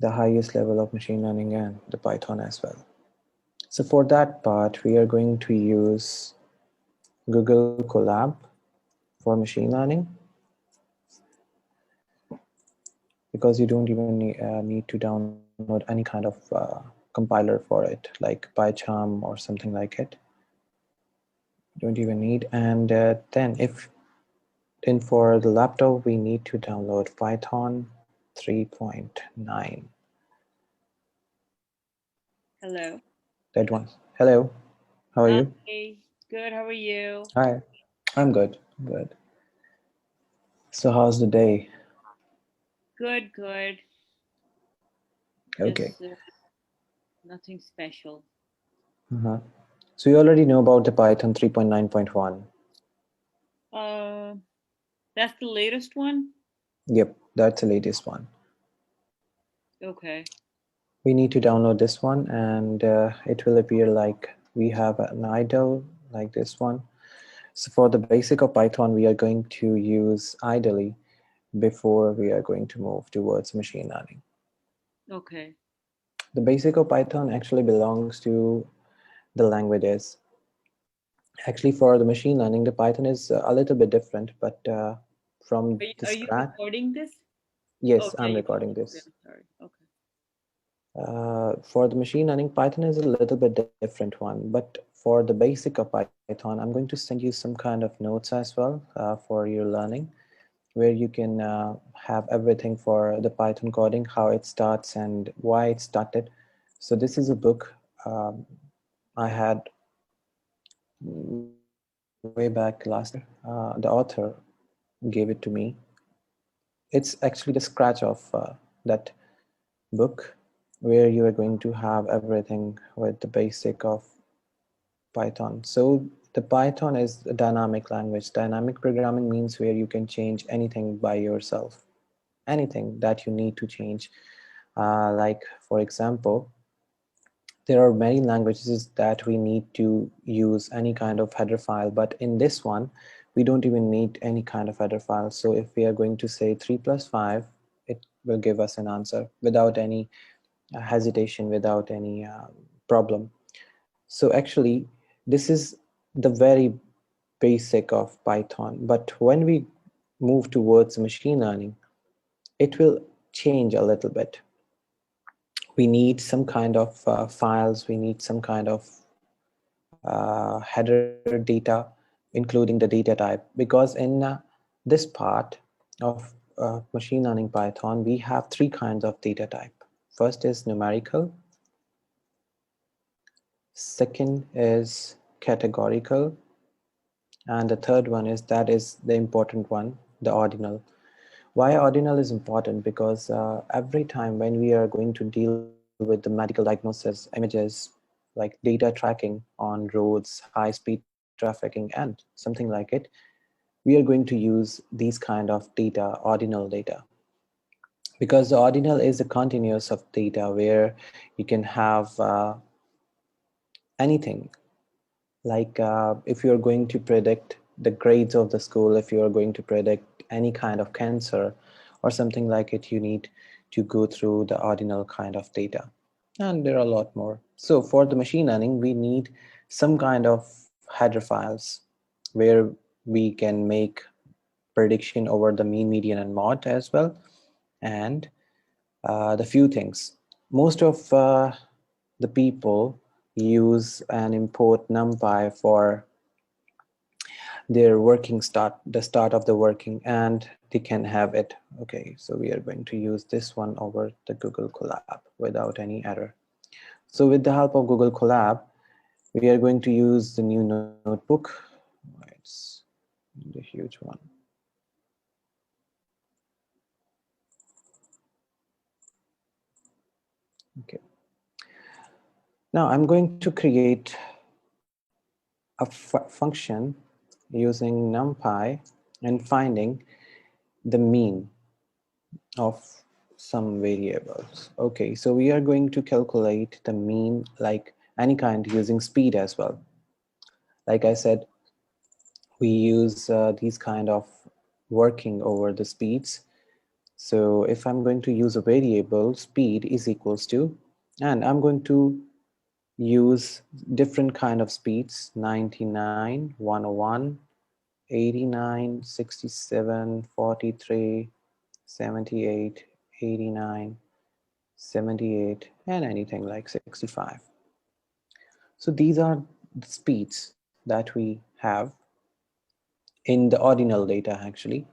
the highest level of machine learning and the Python as well. So for that part, we are going to use Google Colab for machine learning, because you don't even need to download any kind of compiler for it, like PyCharm or something like it. You don't even need. And then for the laptop, we need to download Python 3.9. Hello. That one. Hello, how are Hi. you? Good. How are you? Hi, I'm good. Good. So how's the day? Good. Good. Okay. Just nothing special. Uh-huh. So you already know about the Python 3.9.1. Uh, that's the latest one. Yep, that's the latest one. Okay. We need to download this one, and it will appear like we have an idle like this one. So for the basic of Python, we are going to use idly before we are going to move towards machine learning. Okay. The basic of Python actually belongs to the languages. Actually, for the machine learning, the Python is a little bit different, but from the Are you scratch, recording this? Oh yes, yeah, I'm you are. recording Okay. this. I'm sorry. Okay. For the machine learning, Python is a little bit different one, but for the basic of Python, I'm going to send you some kind of notes as well for your learning, where you can have everything for the Python coding, how it starts and why it started. So this is a book I had way back last year. The author gave it to me. It's actually the scratch of that book, where you are going to have everything with the basic of Python. So the Python is a dynamic language. Dynamic programming means where you can change anything by yourself, anything that you need to change. Like, for example, there are many languages that we need to use any kind of header file, but in this one, we don't even need any kind of header file. So if we are going to say 3 plus 5, it will give us an answer without any hesitation, without any problem. So actually, this is the very basic of Python. But when we move towards machine learning, it will change a little bit. We need some kind of files, we need some kind of header data, including the data type, because in this part of machine learning Python, we have three kinds of data type. First is numerical, second is categorical, and the third one is, that is the important one, the ordinal. Why ordinal is important? Because every time when we are going to deal with the medical diagnosis images, like data tracking on roads, high speed trafficking, and something like it, we are going to use these kind of data, ordinal data, because the ordinal is a continuous of data where you can have anything. Like if you're going to predict the grades of the school, if you're going to predict any kind of cancer or something like it, you need to go through the ordinal kind of data. And there are a lot more. So for the machine learning, we need some kind of header files where we can make prediction over the mean, median, and mode as well. And the few things. Most of the people use and import NumPy for their working start, the start of the working, and they can have it. Okay, so we are going to use this one over the Google Colab without any error. So with the help of Google Colab, we are going to use the new notebook. It's the huge one. Okay. Now I'm going to create a function using NumPy and finding the mean of some variables. Okay, so we are going to calculate the mean like any kind using speed as well. Like I said, we use these kind of working over the speeds. So if I'm going to use a variable, speed is equals to, and I'm going to use different kind of speeds, 99, 101, 89, 67, 43, 78, 89, 78, and anything like 65. So these are the speeds that we have in the ordinal data actually.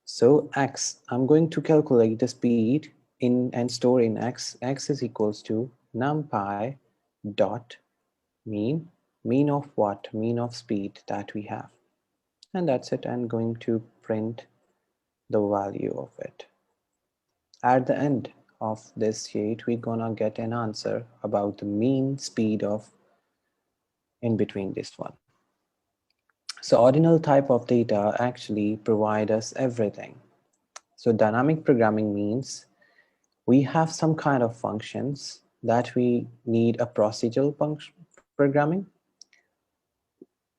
So x, I'm going to calculate the speed in and store in x. X is equals to numpy dot mean. Mean of what? Mean of speed that we have. And that's it. I'm going to print the value of it. At the end of this sheet, we're gonna get an answer about the mean speed of in between this one. So ordinal type of data actually provide us everything. So dynamic programming means we have some kind of functions that we need a procedural programming.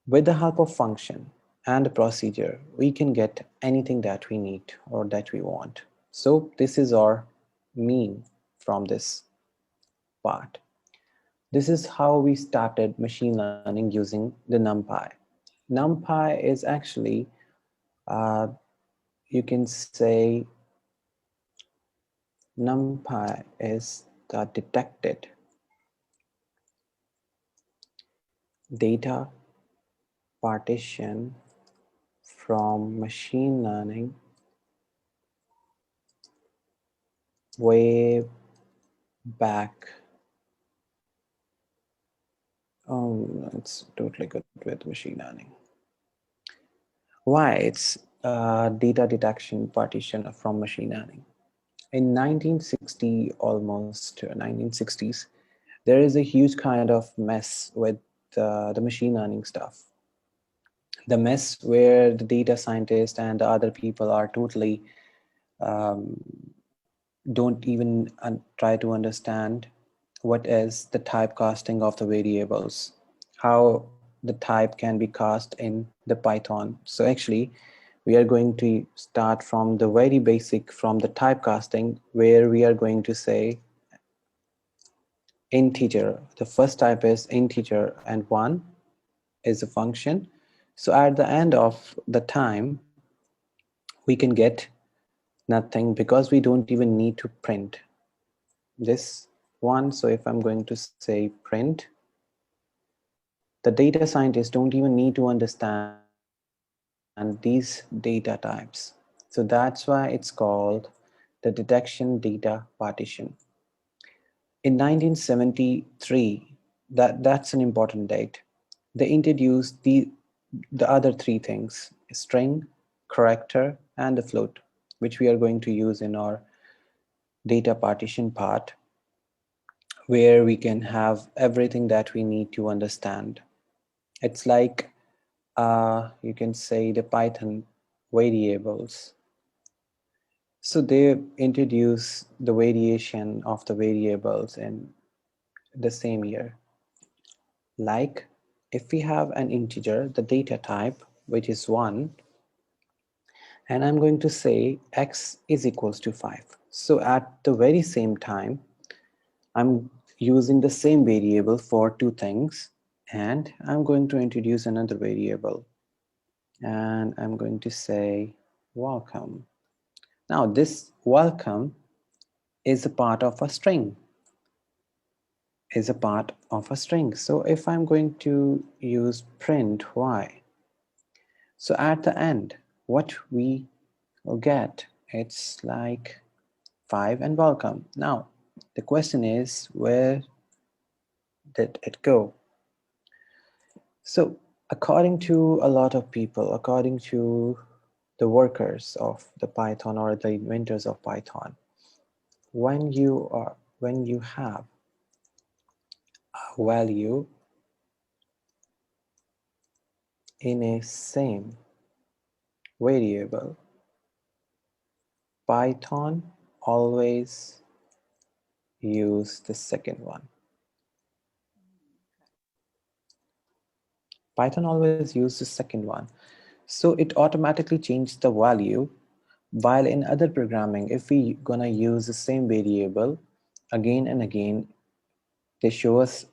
With the help of function and a procedure, we can get anything that we need or that we want. So this is our mean from this part. This is how we started machine learning using the NumPy. NumPy is actually, uh, you can say, NumPy is the detected data partition from machine learning way back. Oh, it's totally good with machine learning. Why it's data detection partition from machine learning. In 1960, almost 1960s, there is a huge kind of mess with the machine learning stuff. The mess where the data scientists and the other people are totally um, don't even try to understand what is the typecasting of the variables, how the type can be cast in the Python. So actually, we are going to start from the very basic, from the typecasting, where we are going to say integer. The first type is integer and 1 is a function. So at the end of the time, we can get nothing because we don't even need to print this one. So if I'm going to say print, the data scientists don't even need to understand these data types. So that's why it's called the detection data partition. In 1973, that's an important date, they introduced the other three things: string, character, and a float, which we are going to use in our data partition part, where we can have everything that we need to understand. It's like you can say the Python variables. So they introduce the variation of the variables in the same year. Like if we have an integer, the data type, which is 1, and I'm going to say x is equals to 5. So at the very same time, I'm using the same variable for two things, and I'm going to introduce another variable, and I'm going to say welcome. Now this welcome is a part of a string, So if I'm going to use print y, so at the end, what we will get, it's like 5 and welcome. Now, the question is, where did it go? So, according to a lot of people, according to the workers of the Python or the inventors of Python, when you have a value in a same variable, Python always use the second one. Python always use the second one. So it automatically changes the value, While in other programming, if we gonna use the same variable again and again, they show us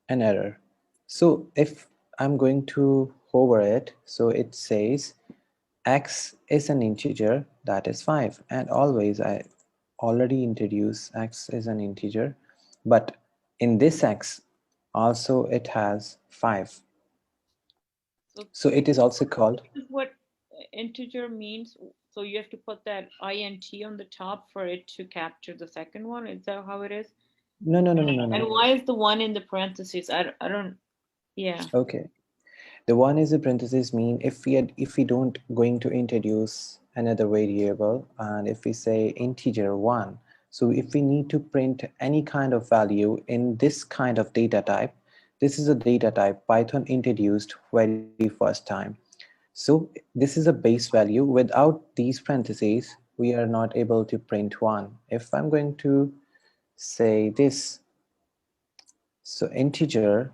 an error. So if I'm going to hover it, so it says x is an integer, that is 5, and always I already introduce x is an integer, but in this x also it has 5. So So it is also called, this is what integer means. So you have to put that int on the top for it to capture the second one. Is that how it is? no. And why is the one in the parentheses? I don't. Yeah. Okay. The one is a parenthesis mean if we don't going to introduce another variable, and if we say integer 1, so if we need to print any kind of value in this kind of data type, this is a data type Python introduced very first time. So this is a base value. Without these parentheses, we are not able to print 1. If I'm going to say this, so integer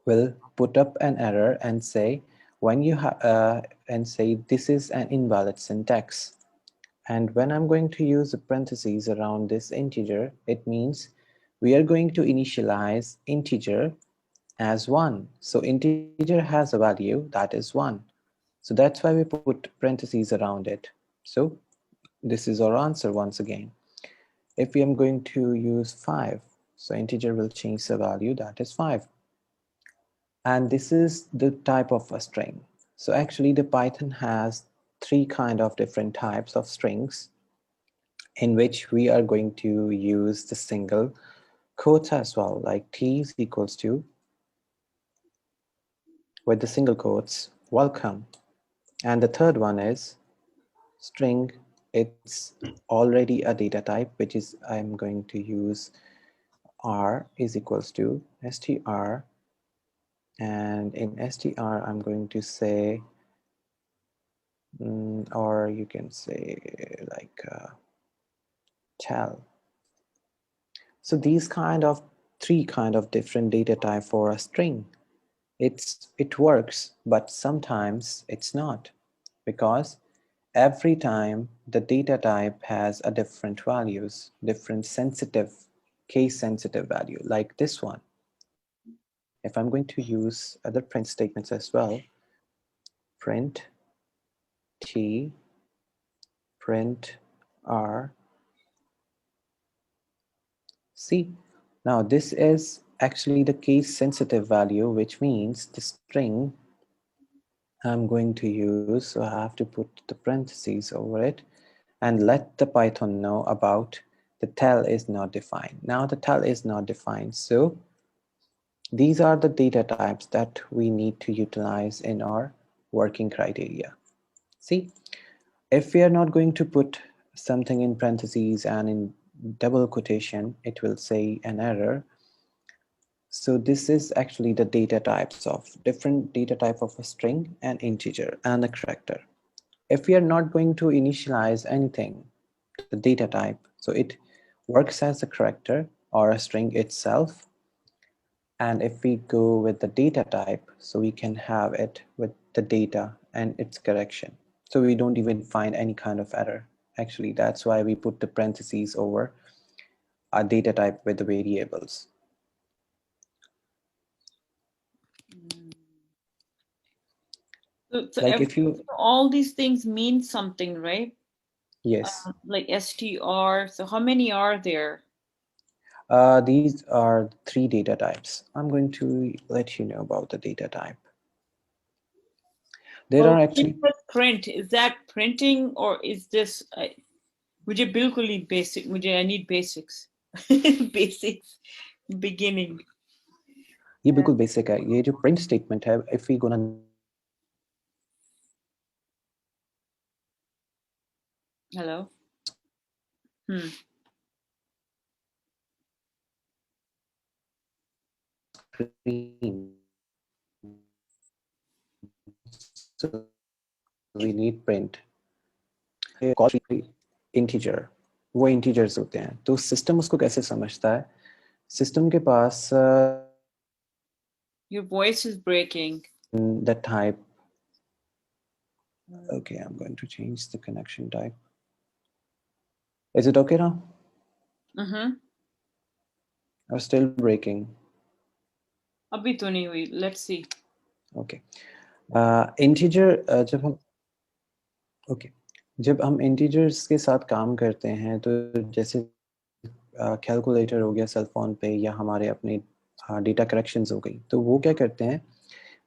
will put up an error and say when you and say this is an invalid syntax. And when I'm going to use the parentheses around this integer, it means we are going to initialize integer as 1. So integer has a value that is 1. So that's why we put parentheses around it. So this is our answer once again. If we are going to use 5, so integer will change the value, that is 5. And this is the type of a string. So actually the Python has 3 kind of different types of strings in which we are going to use the single quotes as well, like t is equals to, with the single quotes, welcome. And the third one is string. It's already a data type, which is I'm going to use r is equals to str, and in str I'm going to say or you can say like tell. So these kind of 3 kind of different data type for a string. It works, but sometimes it's not, because every time the data type has a different values, different sensitive, case sensitive value, like this one. If I'm going to use other print statements as well, print t, print r, see, now this is actually the case sensitive value, which means the string I'm going to use, so I have to put the parentheses over it and let the Python know about the tel is not defined. Now the tel is not defined, so these are the data types that we need to utilize in our working criteria. See, if we are not going to put something in parentheses and in double quotation, it will say an error. So this is actually the data types of different data type of a string, an integer, and a character. If we are not going to initialize anything, the data type, so it works as a character or a string itself. And if we go with the data type, so we can have it with the data and its correction. So we don't even find any kind of error. Actually, that's why we put the parentheses over our data type with the variables. So Like if you, all these things mean something, right? yes. Like str. So how many are there? These are 3 data types. I'm going to let you know about the data type. There are actually print. Is that printing or is this? मुझे बिल्कुल ही basic. मुझे I need basics. Basics. Beginning. ये बिल्कुल basic है. ये जो print statement है, if we gonna Hello. screen, so we need print. Integer, वो integers होते हैं. तो system उसको कैसे समझता है? System के पास Your voice is breaking. the type. Okay, I'm going to change the connection type. Is it okay now? Mm-hmm. Or still breaking? अभी तो नहीं हुई. Let's see. Okay. इंटीजर जब हम ओके जब हम इंटीजर्स के साथ काम करते हैं तो जैसे कैलकुलेटर हो गया सेल फोन पे या हमारे अपने डेटा करेक्शंस हो गई तो वो क्या करते हैं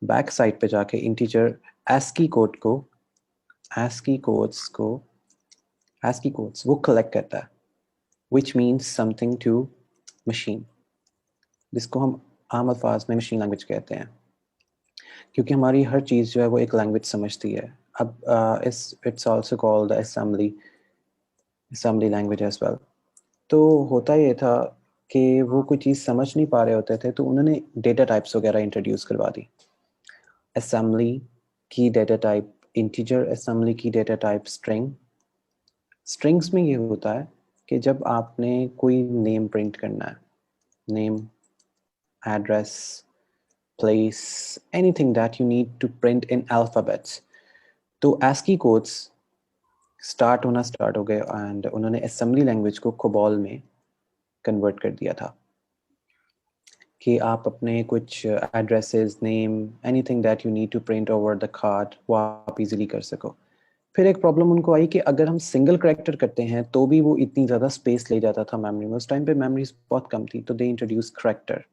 बैक साइड पे जाके इंटीजर ASCII कोड को ASCII कोड्स वो कलेक्ट करता है which means something to machine जिसको हम आम अल्फाज में मशीन लैंग्वेज कहते हैं क्योंकि हमारी हर चीज़ जो है वो एक लैंग्वेज समझती है अब it's also called assembly language as well तो होता ये था कि वो कोई चीज़ समझ नहीं पा रहे होते थे तो उन्होंने डेटा टाइप्स वगैरह इंट्रोड्यूस करवा दी असेंबली की डेटा टाइप इंटीजर असेंबली की डेटा टाइप स्ट्रिंग्स में ये होता है कि जब आपने कोई नेम प्रिंट करना है name address place anything that you need to print in alphabets तो ASCII कोड्स स्टार्ट हो गए एंड उन्होंने असेंबली लैंग्वेज को कोबॉल में कन्वर्ट कर दिया था कि आप अपने कुछ addresses name anything that you need to print over the card वो आप इजीली कर सको फिर एक प्रॉब्लम उनको आई कि अगर हम सिंगल करेक्टर करते हैं तो भी वो इतनी ज़्यादा स्पेस ले जाता था मेमोरी में उस टाइम पे मेमोरी बहुत कम थी तो दे इंट्रोड्यूस करेक्टर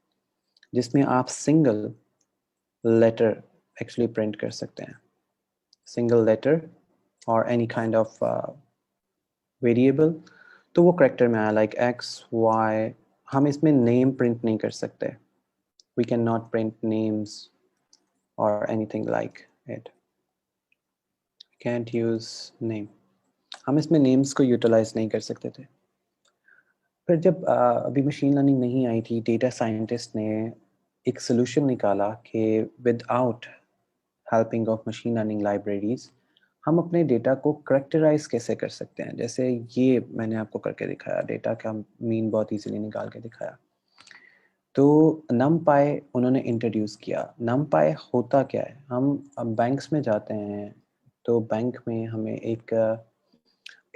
जिसमें आप सिंगल लेटर एक्चुअली प्रिंट कर सकते हैं सिंगल लेटर और एनी काइंड ऑफ वेरिएबल तो वो करेक्टर में आया लाइक XY हम इसमें नेम प्रिंट नहीं कर सकते we cannot print names or anything like it can't use name हम इसमें names को utilize नहीं कर सकते थे फिर जब अभी मशीन लर्निंग नहीं आई थी डेटा साइंटिस्ट ने एक सोल्यूशन निकाला कि without helping of machine learning libraries हम अपने डेटा को करेक्टराइज कैसे कर सकते हैं जैसे ये मैंने आपको करके दिखाया डेटा का मीन बहुत इजीली निकाल के दिखाया तो NumPy उन्होंने इंट्रोड्यूस किया NumPy होता क्या है हम बैंक्स में जाते हैं तो बैंक में हमें एक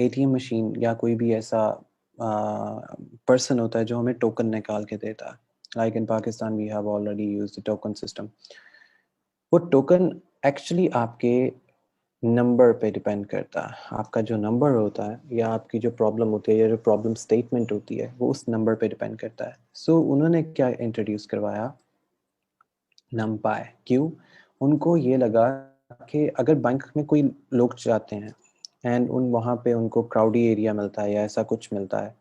ATM मशीन या कोई भी ऐसा पर्सन होता है जो हमें टोकन निकाल के देता है like in Pakistan we have already used the token system वो टोकन एक्चुअली आपके नंबर पे डिपेंड करता है आपका जो नंबर होता है या आपकी जो प्रॉब्लम होती है या जो प्रॉब्लम स्टेटमेंट होती है वो उस नंबर पे डिपेंड करता है सो उन्होंने क्या इंट्रोड्यूस करवाया NumPy क्यों उनको ये लगा कि अगर बैंक में कोई लोग जाते हैं एंड वहाँ पे उनको क्राउडी एरिया मिलता है या ऐसा कुछ मिलता है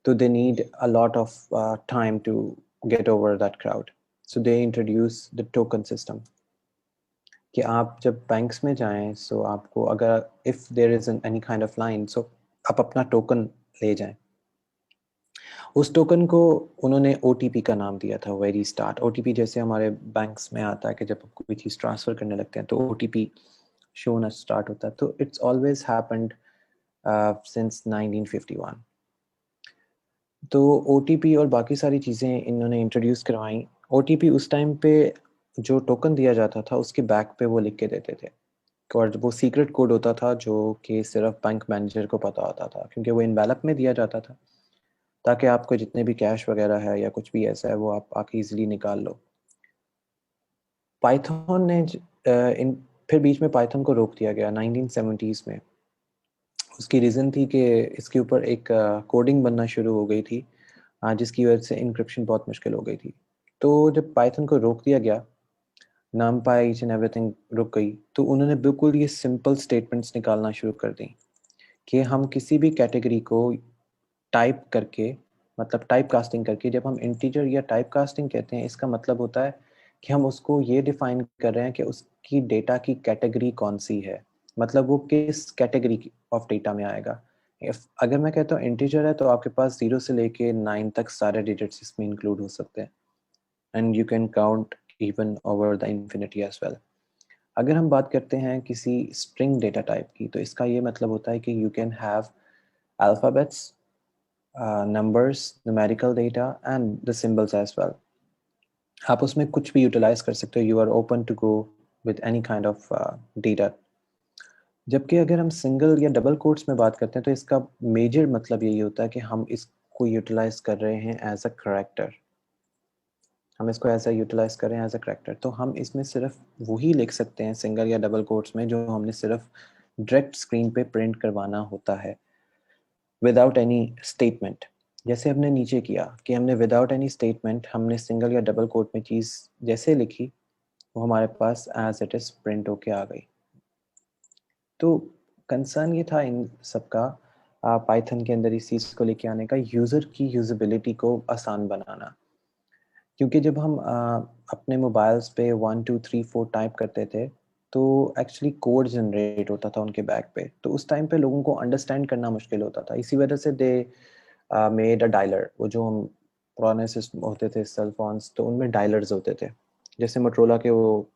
तो they need a lot of time to get over that crowd so they introduce the token system कि आप जब बैंक्स में जाएं सो आपको अगर if there is any kind of line so आप अपना टोकन ले जाएं उस टोकन को उन्होंने OTP का नाम दिया था वेरी स्टार्ट OTP जैसे हमारे बैंक्स में आता है कि जब कोई चीज़ ट्रांसफ़र करने लगते हैं तो OTP शो होना स्टार्ट होता है तो इट्स ऑलवेज हैपेंड सिंस 1951 तो OTP और बाकी सारी चीज़ें इन्होंने इंट्रोड्यूस करवाई OTP उस टाइम पे जो टोकन दिया जाता था उसके बैक पे वो लिख के देते थे और वो सीक्रेट कोड होता था जो कि सिर्फ बैंक मैनेजर को पता होता था क्योंकि वो इनवेलप में दिया जाता था ताकि आपको जितने भी कैश वगैरह है या कुछ भी ऐसा है वो आप आके इजीली निकाल लो पाइथन ने फिर बीच में पाइथन को रोक दिया गया 1970s में उसकी रीज़न थी कि इसके ऊपर एक कोडिंग बनना शुरू हो गई थी जिसकी वजह से इंक्रिप्शन बहुत मुश्किल हो गई थी तो जब पाइथन को रोक दिया गया NumPy ईच एंड एवरीथिंग रुक गई तो उन्होंने बिल्कुल ये सिंपल स्टेटमेंट्स निकालना शुरू कर दी कि हम किसी भी कैटेगरी को टाइप करके मतलब टाइप कास्टिंग करके जब हम इंटीजर या टाइप कास्टिंग कहते हैं इसका मतलब होता है कि हम उसको ये डिफाइन कर रहे हैं कि उसकी डेटा की कैटेगरी कौन सी है मतलब वो किस कैटेगरी ऑफ डेटा में आएगा अगर मैं कहता हूँ इंटीजर है तो आपके पास 0 से लेके 9 तक सारे डिजिट्स इसमें इंक्लूड हो सकते हैं and you can count even over the infinity as well अगर हम बात करते हैं किसी स्ट्रिंग डेटा टाइप की तो इसका ये मतलब होता है कि you can have alphabets numbers, numerical data and the symbols as well. आप उसमें कुछ भी यूटिलाइज कर सकते हो you are open to go with any kind of data जबकि अगर हम सिंगल या डबल कोट्स में बात करते हैं तो इसका मेजर मतलब यही होता है कि हम इसको यूटिलाइज कर रहे हैं एज अ करेक्टर, हम इसको ऐसा यूटिलाइज कर रहे हैं एज अ करेक्टर। तो हम इसमें सिर्फ वही लिख सकते हैं सिंगल या डबल कोट्स में जो हमने सिर्फ डायरेक्ट स्क्रीन पे प्रिंट करवाना होता है विदाउट एनी स्टेटमेंट। जैसे हमने नीचे किया कि हमने विदाउट एनी स्टेटमेंट हमने सिंगल या डबल कोट में चीज़ जैसे लिखी वो हमारे पास एज इट इज़ प्रिंट होके आ गई। तो कंसर्न ये था इन सबका पाइथन के अंदर इस चीज़ को लेके आने का, यूज़र की यूज़बिलिटी को आसान बनाना। क्योंकि जब हम अपने मोबाइल्स पे 1 2 3 4 टाइप करते थे तो एक्चुअली कोड जनरेट होता था उनके बैक पे, तो उस टाइम पे लोगों को अंडरस्टैंड करना मुश्किल होता था। इसी वजह से दे मेड अ डायलर। वो जो हम पुराने सिस्टम होते थे सेल फोन्स, तो उनमें डायलर्स होते थे, जैसे मोटरोला के वो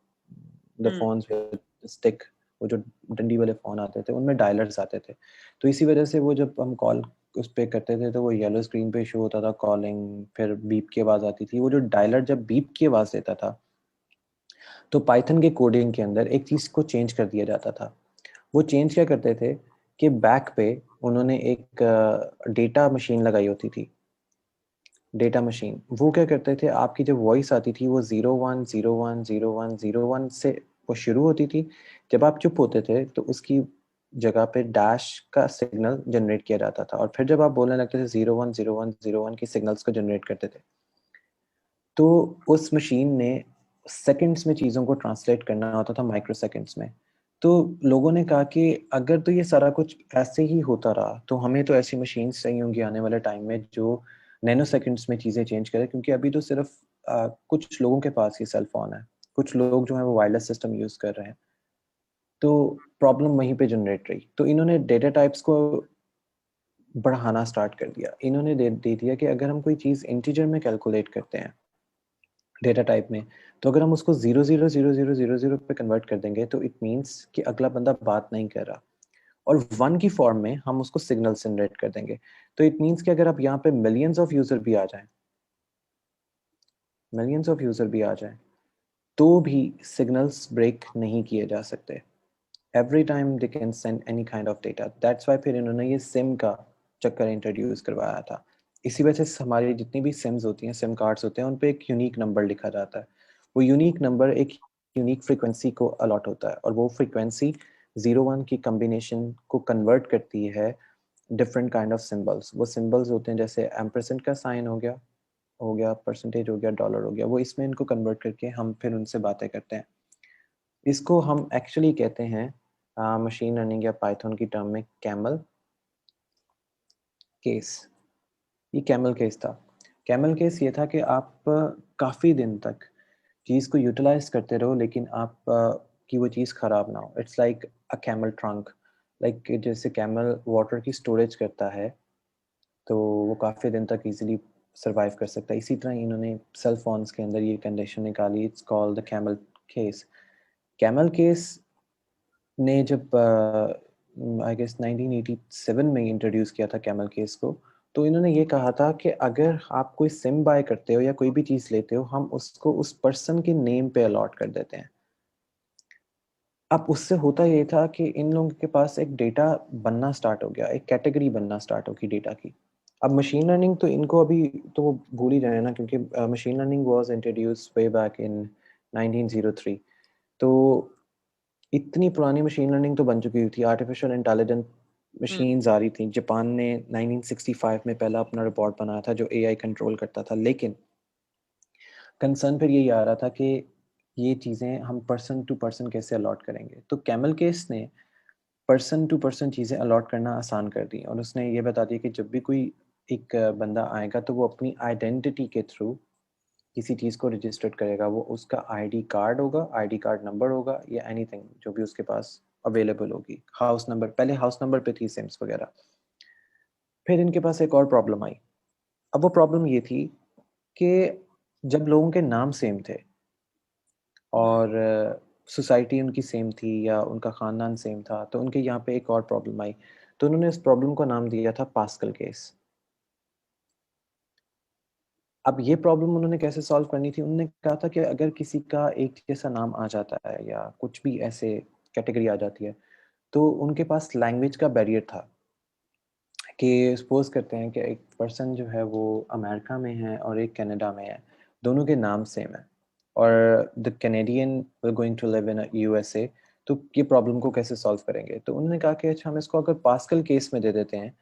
द फोन्स विद स्टिक, वो जो डंडी वाले फ़ोन आते थे उनमें डायलर्स आते थे। तो इसी वजह से वो जब हम कॉल उस पे करते थे तो वो येलो स्क्रीन पे शो होता था कॉलिंग, फिर बीप की आवाज़ आती थी। वो जो डायलर जब बीप की आवाज़ देता था तो पाइथन के कोडिंग के अंदर एक चीज़ को चेंज कर दिया जाता था। वो चेंज क्या करते थे कि बैक पे उन्होंने एक डेटा मशीन लगाई होती थी। डेटा मशीन वो क्या करते थे, आपकी जब वॉइस आती थी वो 01 01 01 01 से वो शुरू होती थी। जब आप चुप होते थे तो उसकी जगह पे डैश का सिग्नल जनरेट किया जाता था, और फिर जब आप बोलने लगते थे 01 01 01 की सिग्नल्स को जनरेट करते थे। तो उस मशीन ने सेकंड्स में चीज़ों को ट्रांसलेट करना होता था माइक्रो सेकंड्स में। तो लोगों ने कहा कि अगर तो ये सारा कुछ ऐसे ही होता रहा तो हमें तो ऐसी मशीन्स चाहिए होंगी आने वाले टाइम में जो नैनो सेकंड्स में चीज़ें चेंज करे, क्योंकि अभी तो सिर्फ कुछ लोगों के पास ही सेल फोन है, कुछ लोग जो है वो वायरलेस सिस्टम यूज़ कर रहे हैं। तो प्रॉब्लम वहीं पे जनरेट रही, तो इन्होंने डेटा टाइप्स को बढ़ाना स्टार्ट कर दिया। इन्होंने दे दिया कि अगर हम कोई चीज़ इंटीजर में कैलकुलेट करते हैं डेटा टाइप में, तो अगर हम उसको 000000 पे कन्वर्ट कर देंगे तो इट मीन्स कि अगला बंदा बात नहीं कर रहा, और 1 की फॉर्म में हम उसको सिग्नल जनरेट कर देंगे। तो इट मीन्स कि अगर आप यहाँ पे मिलियंस ऑफ यूजर भी आ जाएं, मिलियंस ऑफ यूजर भी आ जाएं, तो भी सिग्नल्स ब्रेक नहीं किए जा सकते। Every time they can send any kind of data. That's why फिर इन्होंने ये सिम का चक्कर इंट्रोड्यूस करवाया था। इसी वजह से हमारी जितनी भी सिम्स होती हैं, सिम कार्ड्स होते हैं, उन पे एक यूनिक नंबर लिखा जाता है। वो यूनिक नंबर एक यूनिक फ्रीक्वेंसी को अलॉट होता है, और वो फ्रीक्वेंसी 01 की कम्बिनेशन को कन्वर्ट करती है डिफरेंट काइंड ऑफ सिंबल्स। वो सिंबल्स होते हैं जैसे एम्परसेंट का साइन हो गया परसेंटेज हो गया, डॉलर हो गया, वो इसमें इनको कन्वर्ट करके हम फिर उनसे बातें करते हैं। इसको हम एक्चुअली कहते हैं मशीन लर्निंग या पाइथन की टर्म में कैमल केस। ये कैमल केस था। कैमल केस ये था कि आप काफ़ी दिन तक चीज़ को यूटिलाइज करते रहो लेकिन आप की वो चीज़ ख़राब ना हो। It's like a camel trunk. Like जैसे कैमल वाटर की स्टोरेज करता है तो वो काफ़ी दिन तक इजीली सरवाइव कर सकता है। इसी तरह इन्होंने सेल फोन्स के अंदर ये कंडीशन निकाली, it's called the camel case. Camel case ने जब आई गेस 1987 में इंट्रोड्यूस किया था कैमल केस को, तो इन्होंने ये कहा था कि अगर आप कोई सिम बाय करते हो या कोई भी चीज़ लेते हो, हम उसको उस पर्सन के नेम पे अलॉट कर देते हैं। अब उससे होता ये था कि इन लोगों के पास एक डेटा बनना स्टार्ट हो गया, एक कैटेगरी बनना स्टार्ट होगी डेटा की। अब मशीन लर्निंग तो इनको अभी तो वो भूल ही जाए ना, क्योंकि machine learning was introduce way back in 1903। तो इतनी पुरानी मशीन लर्निंग तो बन चुकी थी, आर्टिफिशियल इंटेलिजेंट मशीन्स आ रही थी। जापान ने 1965 में पहला अपना रिपोर्ट बनाया था जो एआई कंट्रोल करता था, लेकिन कंसर्न फिर यही आ रहा था कि ये चीज़ें हम पर्सन टू पर्सन कैसे अलॉट करेंगे। तो कैमल केस ने पर्सन टू पर्सन चीज़ें अलॉट करना आसान कर दी, और उसने ये बता दिया कि जब भी कोई एक बंदा आएगा तो वो अपनी आइडेंटिटी के थ्रू किसी चीज़ को रजिस्टर्ड करेगा। वो उसका आईडी कार्ड होगा, आईडी कार्ड नंबर होगा, या एनीथिंग जो भी उसके पास अवेलेबल होगी। हाउस नंबर, पहले हाउस नंबर पे थी सिम्स वगैरह। फिर इनके पास एक और प्रॉब्लम आई। अब वो प्रॉब्लम ये थी कि जब लोगों के नाम सेम थे और सोसाइटी उनकी सेम थी या उनका ख़ानदान सेम था, तो उनके यहाँ पे एक और प्रॉब्लम आई। तो उन्होंने इस प्रॉब्लम को नाम दिया था पास्कल केस। अब ये प्रॉब्लम उन्होंने कैसे सॉल्व करनी थी, उन्होंने कहा था कि अगर किसी का एक जैसा नाम आ जाता है या कुछ भी ऐसे कैटेगरी आ जाती है, तो उनके पास लैंग्वेज का बैरियर था कि सपोज करते हैं कि एक पर्सन जो है वो अमेरिका में है और एक कनाडा में है, दोनों के नाम सेम है और the Canadian will going to live in USA, तो ये प्रॉब्लम को कैसे सॉल्व करेंगे? तो उन्होंने कहा कि अच्छा हम इसको अगर पास्कल केस में दे देते हैं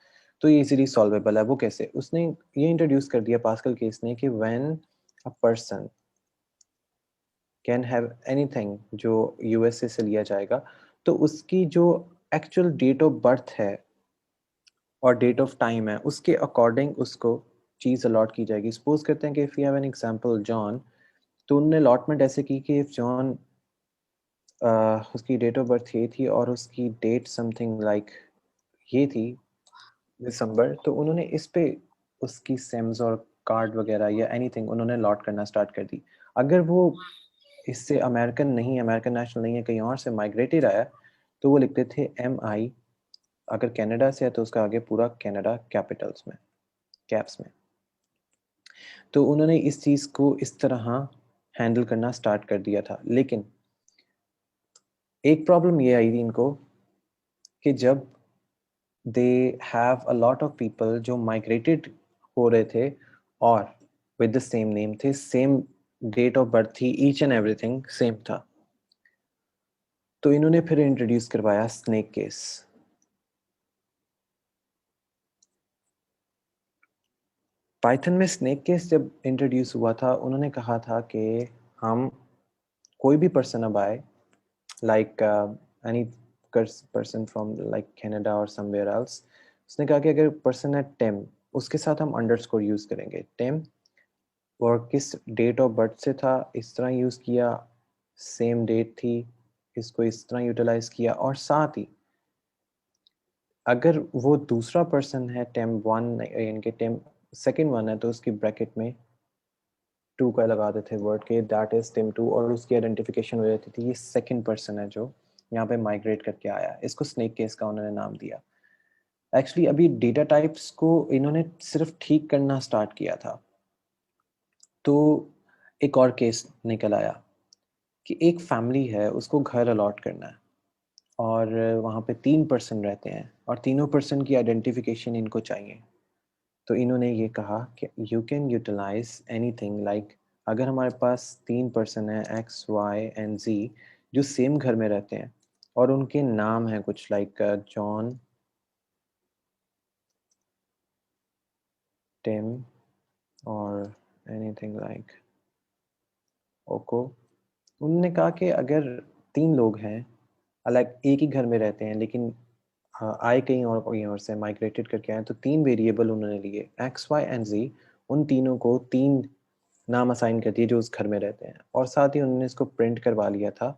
तो ये इजीली सॉल्वेबल है। वो कैसे? उसने ये इंट्रोड्यूस कर दिया पास्कल केस ने कि when a person can have anything जो यूएसए से लिया जाएगा, तो उसकी जो एक्चुअल डेट ऑफ बर्थ है और डेट ऑफ टाइम है उसके अकॉर्डिंग उसको चीज़ अलॉट की जाएगी। सपोज करते हैं कि if you have an example John, तो उन्होंने अलॉटमेंट ऐसे की कि इफ़ जॉन उसकी डेट ऑफ बर्थ ये थी और उसकी डेट समथिंग लाइक ये थी दिसंबर, तो उन्होंने इस पे उसकी सेम्स और कार्ड वगैरह या एनीथिंग उन्होंने अलॉट करना स्टार्ट कर दी। अगर वो इससे अमेरिकन नहीं है, अमेरिकन नेशनल नहीं है, कहीं और से माइग्रेटेड आया, तो वो लिखते थे MI। अगर कनाडा से है तो उसका आगे पूरा कनाडा कैपिटल्स में, कैप्स में। तो उन्होंने इस चीज़ को इस तरह हैंडल करना स्टार्ट कर दिया था। लेकिन एक प्रॉब्लम ये आई थी इनको कि जब they have a lot of people जो माइग्रेटेड हो रहे थे और विद द सेम नेम थे, सेम डेट ऑफ बर्थ थी, ईच एंड एवरीथिंग सेम था, तो इन्होंने फिर इंट्रोड्यूस करवाया स्नेक केस। पाइथन में स्नेक केस जब इंट्रोड्यूस हुआ था, उन्होंने कहा था कि हम कोई भी पर्सन अब आए, like any person from like Canada or somewhere else, उसने कहा कि अगर पर्सन है टेम, उसके साथ हम अंडरस्कोर यूज करेंगे। टेम और किस डेट ऑफ बर्थ से था इस तरह यूज किया, सेम डेट थी, इसको इस तरह यूटिलाइज किया, और साथ ही अगर वो दूसरा पर्सन है टेम वन यानी कि टेम सेकेंड वन है, तो उसकी ब्रैकेट में टू का लगा देते वर्ड के दैट इज टिम टू, और उसकी आइडेंटिफिकेशन हो जाती थी ये सेकंड पर्सन है जो यहाँ पे माइग्रेट करके आया। इसको स्नेक केस का उन्होंने नाम दिया। एक्चुअली अभी डेटा टाइप्स को इन्होंने सिर्फ ठीक करना स्टार्ट किया था, तो एक और केस निकल आया कि एक फैमिली है, उसको घर अलॉट करना है और वहाँ पे 3 पर्सन रहते हैं और तीनों पर्सन की आइडेंटिफिकेशन इनको चाहिए। तो इन्होंने ये कहा कि you can utilize anything like, अगर हमारे पास 3 पर्सन है XY and Z जो सेम घर में रहते हैं और उनके नाम हैं कुछ लाइक जॉन, टिम और एनीथिंग लाइक ओको। उन्होंने कहा कि अगर 3 लोग हैं लाइक एक ही घर में रहते हैं लेकिन आए कहीं और से माइग्रेटेड करके आए, तो 3 वेरिएबल उन्होंने लिए XY and Z, उन तीनों को 3 नाम असाइन कर दिए जो उस घर में रहते हैं, और साथ ही उन्होंने इसको प्रिंट करवा लिया था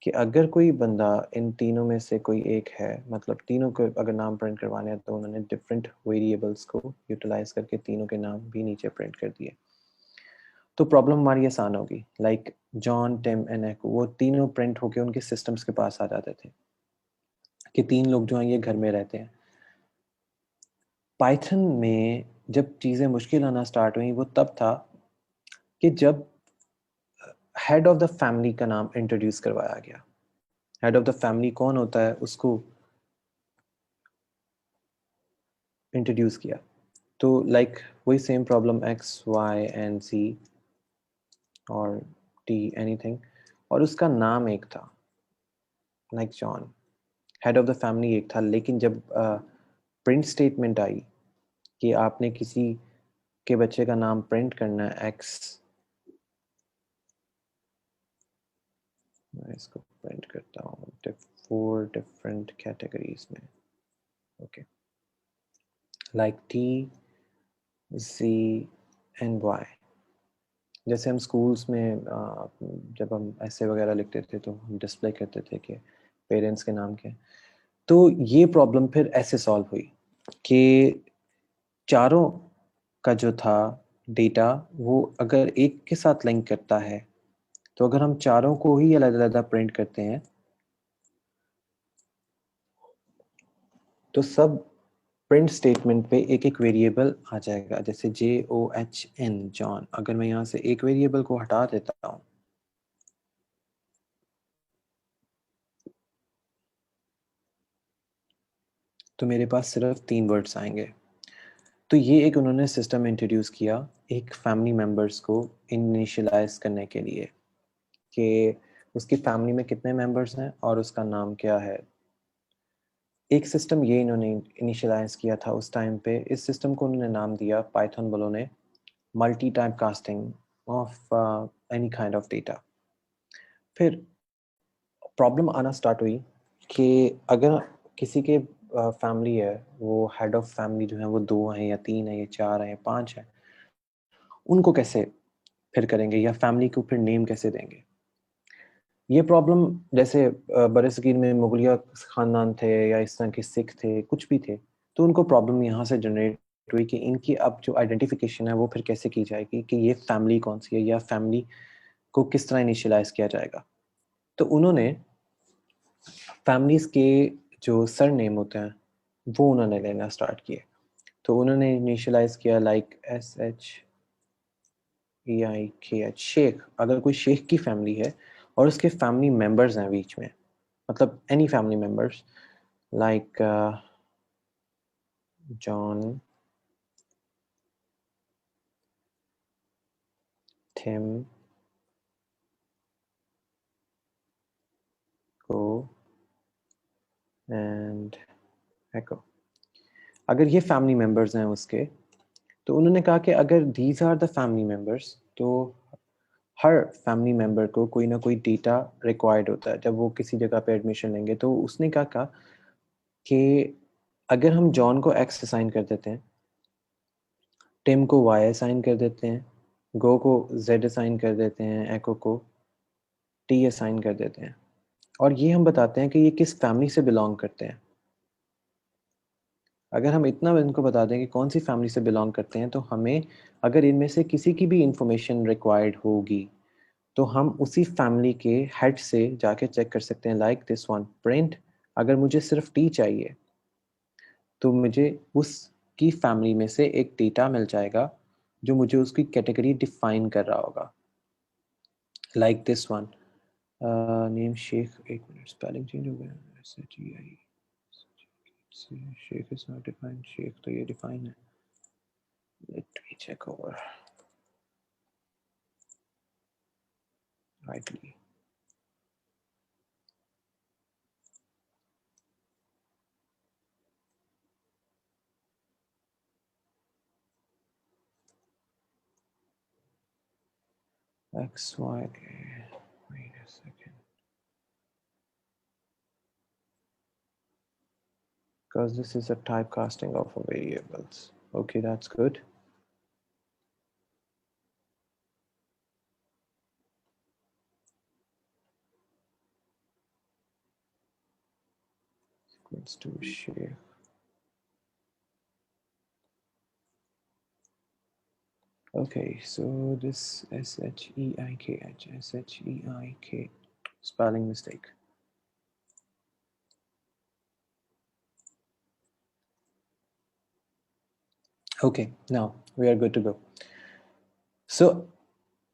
कि अगर कोई बंदा इन तीनों में से कोई एक है, मतलब तीनों को अगर नाम प्रिंट करवाने हैं, तो उन्होंने डिफरेंट वेरिएबल्स को यूटिलाइज करके तीनों के नाम भी नीचे प्रिंट कर दिए। तो प्रॉब्लम हमारी आसान होगी, लाइक जॉन, टिम एंड एको, वो तीनों प्रिंट होके उनके सिस्टम्स के पास आ जाते थे कि 3 लोग जो हैं ये घर में रहते हैं। पाइथन में जब चीज़ें मुश्किल आना स्टार्ट हुई वो तब था कि जब हेड ऑफ द फैमिली का नाम इंट्रोड्यूस करवाया गया। हेड ऑफ द फैमिली कौन होता है उसको इंट्रोड्यूस किया, तो लाइक वही same problem XY and Z और T एनीथिंग, और उसका नाम एक था like John, head of the family एक था। लेकिन जब प्रिंट स्टेटमेंट आई कि आपने किसी के बच्चे का नाम प्रिंट करना है X, मैं इसको प्रिंट करता हूँ 4 डिफरेंट कैटेगरीज में, okay, like T, Z and Y। जैसे हम स्कूल्स में जब हम ऐसे वगैरह लिखते थे तो हम डिस्प्ले करते थे कि पेरेंट्स के नाम के। तो ये प्रॉब्लम फिर ऐसे सॉल्व हुई कि चारों का जो था डेटा वो अगर एक के साथ लिंक करता है, तो अगर हम चारों को ही अलग अलग प्रिंट करते हैं तो सब प्रिंट स्टेटमेंट पे एक एक वेरिएबल आ जाएगा। जैसे JOHN जॉन, अगर मैं यहाँ से एक वेरिएबल को हटा देता हूँ तो मेरे पास सिर्फ 3 वर्ड्स आएंगे। तो ये एक उन्होंने सिस्टम इंट्रोड्यूस किया एक फैमिली मेम्बर्स को इनिशियलाइज करने के लिए कि उसकी फैमिली में कितने मेंबर्स हैं और उसका नाम क्या है। एक सिस्टम ये इन्होंने इनिशियलाइज किया था उस टाइम पे। इस सिस्टम को उन्होंने नाम दिया पाइथन वालों ने multi type casting of any kind of data. फिर प्रॉब्लम आना स्टार्ट हुई कि अगर किसी के फैमिली है, वो हेड ऑफ फैमिली जो है वो 2 हैं या 3 है या 4 है या 5 है, उनको कैसे फिर करेंगे या फैमिली को फिर नेम कैसे देंगे। ये प्रॉब्लम जैसे बरसगीर में मुगलिया खानदान थे या इस तरह के सिख थे, कुछ भी थे, तो उनको प्रॉब्लम यहाँ से जनरेट हुई कि इनकी अब जो आइडेंटिफिकेशन है वो फिर कैसे की जाएगी कि ये फैमिली कौन सी है या फैमिली को किस तरह इनिशियलाइज किया जाएगा। तो उन्होंने फैमिलीज के जो सर नेम होते हैं वो उन्होंने लेना स्टार्ट किए। तो उन्होंने इनिशियलाइज किया लाइक SHEIKH शेख। अगर कोई शेख की फैमिली है और उसके फैमिली मेंबर्स हैं बीच में, मतलब any family members like John, Tim, को एंड एको, अगर ये फैमिली मेंबर्स हैं उसके, तो उन्होंने कहा कि अगर these are the family members, तो हर फैमिली मेंबर को कोई ना कोई डेटा रिक्वायर्ड होता है जब वो किसी जगह पे एडमिशन लेंगे। तो उसने कहा कि अगर हम जॉन को एक्स असाइन कर देते हैं, टिम को वाई असाइन कर देते हैं, गो को जेड असाइन कर देते हैं, एको को टी असाइन कर देते हैं, और ये हम बताते हैं कि ये किस फैमिली से बिलोंग करते हैं। अगर हम इतना इनको बता दें कि कौन सी फैमिली से बिलोंग करते हैं, तो हमें अगर इनमें से किसी की भी इंफॉर्मेशन रिक्वायर्ड होगी तो हम उसी फैमिली के हेड से जाके चेक कर सकते हैं। लाइक दिस वन प्रिंट, अगर मुझे सिर्फ टी चाहिए तो मुझे उसकी फैमिली में से एक डेटा मिल जाएगा जो मुझे उसकी कैटेगरी डिफाइन कर रहा होगा। Like this one name Sheikh, एक मिनट स्पेलिंग चेंज हो गया, SHEI Sheikh is not defined, Sheikh तो ये डिफाइन है। Let me check over rightly. XYA, wait a second, because this is a typecasting of a variables. Okay, that's good. Equals to share. Okay, so this SHEIKH, spelling mistake. Okay, now we are good to go. So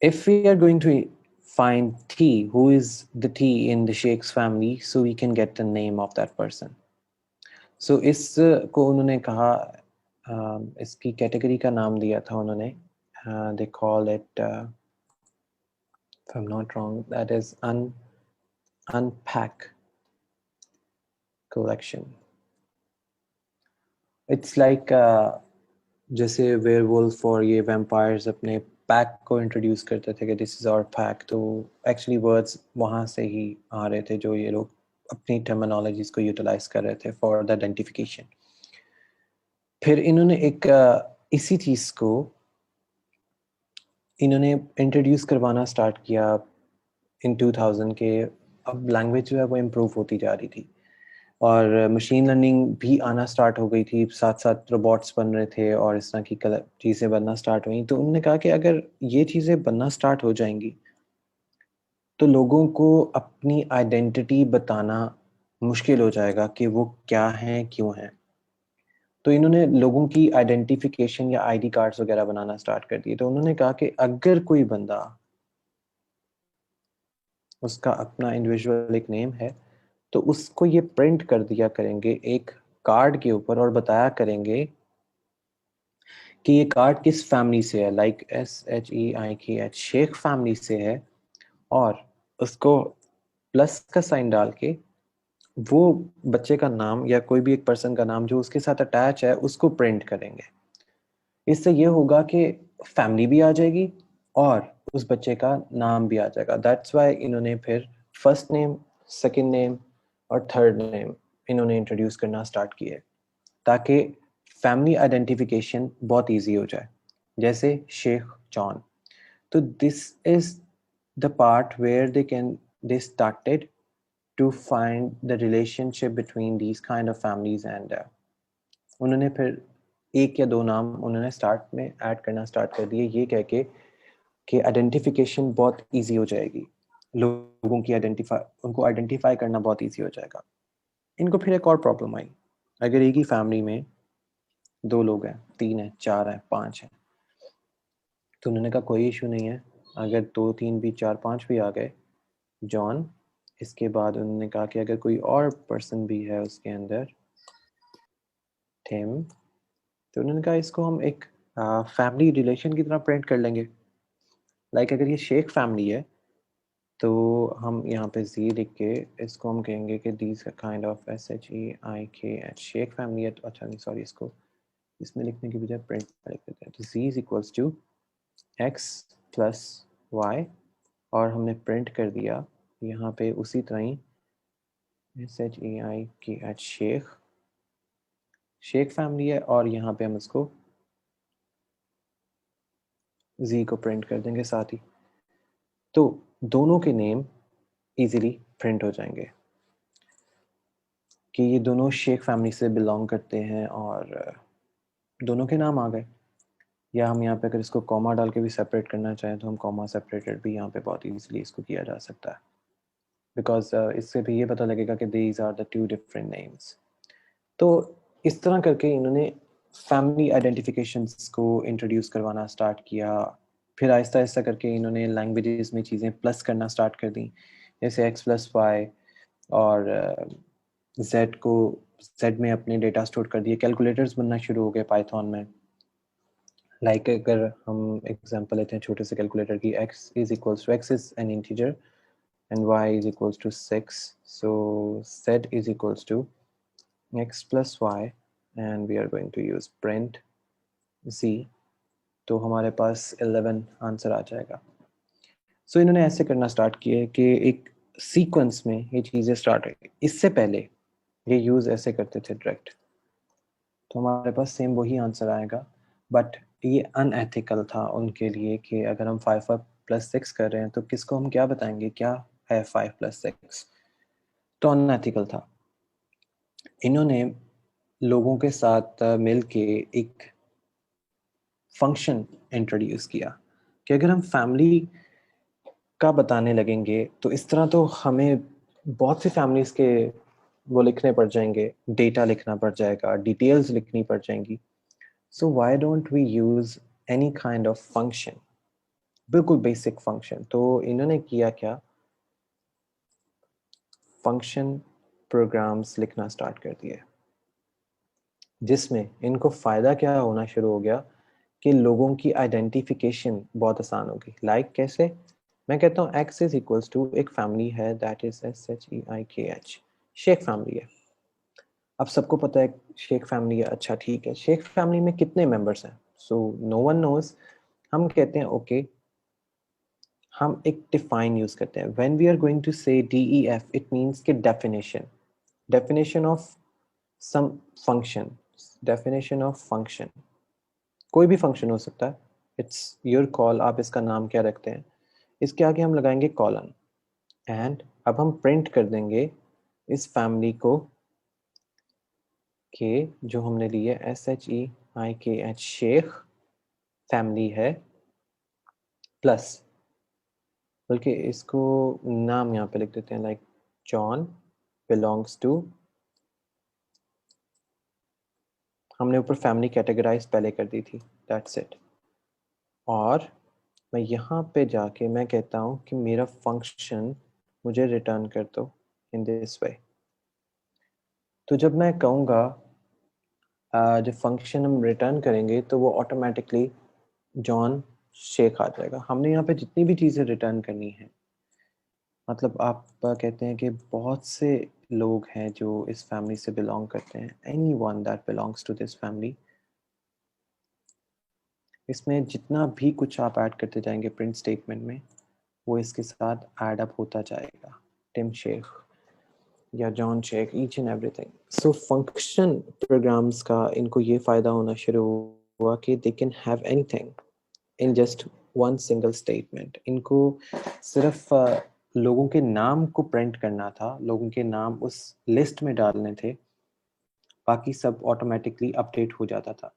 if we are going to find T, who is the T in the Sheikh's family, so we can get the name of that person. So इस को उन्होंने कहा, इसकी category का नाम दिया था उन्होंने, they call it, if I'm not wrong, that is unpack collection. It's like जैसे वेयरवुल्फ और ये वैम्पायर्स अपने पैक को इंट्रोड्यूस करते थे कि दिस इज आवर पैक, तो एक्चुअली वर्ड्स वहाँ से ही आ रहे थे जो ये लोग अपनी टर्मिनोलॉजीज को यूटिलाइज कर रहे थे फॉर द आइडेंटिफिकेशन। फिर इन्होंने एक इसी चीज़ को इन्होंने इंट्रोड्यूस करवाना स्टार्ट किया इन 2000 के। अब लैंग्वेज जो है वो इम्प्रूव होती जा रही थी और मशीन लर्निंग भी आना स्टार्ट हो गई थी, साथ साथ रोबोट्स बन रहे थे और इस तरह की चीज़ें बनना स्टार्ट हुई। तो उन्होंने कहा कि अगर ये चीज़ें बनना स्टार्ट हो जाएंगी तो लोगों को अपनी आइडेंटिटी बताना मुश्किल हो जाएगा कि वो क्या हैं, क्यों हैं। तो इन्होंने लोगों की आइडेंटिफिकेशन या आईडी कार्ड्स वगैरह बनाना स्टार्ट कर दिए। तो उन्होंने कहा कि अगर कोई बंदा, उसका अपना इंडिविजुअल एक नेम है, तो उसको ये प्रिंट कर दिया करेंगे एक कार्ड के ऊपर और बताया करेंगे कि ये कार्ड किस फैमिली से है, लाइक SHEIKH शेख फैमिली से है, और उसको प्लस का साइन डाल के वो बच्चे का नाम या कोई भी एक पर्सन का नाम जो उसके साथ अटैच है उसको प्रिंट करेंगे। इससे ये होगा कि फैमिली भी आ जाएगी और उस बच्चे का नाम भी आ जाएगा। दैट्स वाई इन्होंने फिर फर्स्ट नेम, सेकंड नेम और थर्ड नेम इन्होंने इंट्रोड्यूस करना स्टार्ट किए, ताकि फैमिली आइडेंटिफिकेशन बहुत इजी हो जाए। जैसे शेख जॉन, तो this is the part where they started to find the relationship between these kind of families, and उन्होंने फिर एक या दो नाम उन्होंने स्टार्ट में ऐड करना स्टार्ट कर दिए, ये कह के कि आइडेंटिफिकेशन बहुत इजी हो जाएगी, लोगों की उनको आइडेंटिफाई करना बहुत इजी हो जाएगा। इनको फिर एक और प्रॉब्लम आई, अगर एक ही फैमिली में दो लोग हैं, तीन हैं, चार हैं, पांच हैं, तो उन्होंने कहा कोई इशू नहीं है, अगर दो तीन भी चार पांच भी आ गए जॉन, इसके बाद उन्होंने कहा कि अगर कोई और पर्सन भी है उसके अंदर टिम, तो उन्होंने कहा इसको हम एक फैमिली रिलेशन की तरह प्रिंट कर लेंगे। लाइक अगर ये शेख फैमिली है तो हम यहाँ पे जी लिख के इसको हम कहेंगे कि these kind of SHEIKH Sheikh family है, तो अच्छा नहीं सॉरी, इसको इसमें लिखने की बजाय प्रिंट लिख देते हैं। तो G is equals to x plus Y, और हमने प्रिंट कर दिया यहाँ पे उसी तरह ही SHEIKH शेख फैमिली है, और यहाँ पे हम इसको जी को प्रिंट कर देंगे साथ ही, तो दोनों के नेम इजीली प्रिंट हो जाएंगे कि ये दोनों शेख फैमिली से बिलोंग करते हैं और दोनों के नाम आ गए। या हम यहाँ पे अगर इसको कॉमा डाल के भी सेपरेट करना चाहें तो हम कॉमा सेपरेटेड भी यहाँ पे बहुत इजीली इसको किया जा सकता है, बिकॉज इससे भी ये पता लगेगा कि these are the two different names. तो इस तरह करके इन्होंने फैमिली आइडेंटिफिकेशंस को इंट्रोड्यूस करवाना स्टार्ट किया। फिर आहिस्ता आहिस्ता करके इन्होंने लैंग्वेजेस में चीज़ें प्लस करना स्टार्ट कर दी, जैसे x प्लस वाई, और z को z में अपने डेटा स्टोर कर दिए, कैलकुलेटर्स बनना शुरू हो गए पाइथन में। लाइक अगर हम एग्जांपल लेते हैं छोटे से कैलकुलेटर की, x is equals to, x is an integer and y is equals to 6, so z is equals to x plus y, and we are going to use print z, तो हमारे पास 11 answer आ जाएगा। सो इन्होंने ऐसे करना start किए कि एक sequence में ये चीज़ें स्टार्ट हुई। इससे पहले ये यूज़ ऐसे करते थे डायरेक्ट, तो हमारे पास सेम वही आंसर आएगा, बट ये अनएथिकल था उनके लिए कि अगर हम 5 प्लस 6 कर रहे हैं तो किसको हम क्या बताएंगे क्या है 5 प्लस 6, तो अनएथिकल था। इन्होंने लोगों के साथ मिल के एक फंक्शन इंट्रोड्यूस किया कि अगर हम फैमिली का बताने लगेंगे तो इस तरह तो हमें बहुत सी फैमिलीज के वो लिखने पड़ जाएंगे, डेटा लिखना पड़ जाएगा, डिटेल्स लिखनी पड़ जाएंगी। So why don't we use any kind of function, बिल्कुल बेसिक फंक्शन। तो इन्होंने किया क्या, फंक्शन प्रोग्राम्स लिखना स्टार्ट कर दिए, जिसमें इनको फ़ायदा क्या होना शुरू हो गया कि लोगों की आइडेंटिफिकेशन बहुत आसान होगी। लाइक कैसे, मैं कहता हूँ x इज इक्वल्स टू एक फैमिली है, that is SHEIKH Sheikh family है। अब सबको पता है शेख फैमिली है, अच्छा ठीक है, शेख फैमिली में कितने मेंबर्स हैं, सो नो वन नोज। हम कहते हैं ओके, हम एक डिफाइन यूज करते हैं, when we are going to say DEF, it means कि definition of some function, definition of function, कोई भी फंक्शन हो सकता है, इट्स योर कॉल, आप इसका नाम क्या रखते हैं। इसके आगे हम लगाएंगे कॉलन, एंड अब हम प्रिंट कर देंगे इस फैमिली को के जो हमने लिए SHEIKH शेख फैमिली है, प्लस बल्कि इसको नाम यहाँ पे लिख देते हैं, लाइक जॉन बिलोंग्स टू, हमने ऊपर फैमिली कैटेगराइज पहले कर दी थी, दैट्स इट। और मैं यहाँ पे जाके मैं कहता हूँ कि मेरा फंक्शन मुझे रिटर्न कर दो इन दिस वे। तो जब मैं कहूँगा जब फंक्शन हम रिटर्न करेंगे तो वो ऑटोमेटिकली जॉन शेख आ जाएगा। हमने यहाँ पे जितनी भी चीज़ें रिटर्न करनी है, मतलब आप कहते हैं कि बहुत से लोग हैं जो इस फैमिली से बिलोंग करते हैं, any one that belongs to this family, इसमें जितना भी कुछ आप ऐड करते जाएंगे प्रिंट स्टेटमेंट में, वो इसके साथ ऐड अप होता जाएगा। टिम शेख या John Sheikh, each and everything. So function programs का इनको ये फ़ायदा होना शुरू हुआ कि they can have anything in just one single statement. इनको सिर्फ लोगों के नाम को प्रिंट करना था, लोगों के नाम उस लिस्ट में डालने थे, बाकी सब ऑटोमेटिकली अपडेट हो जाता था।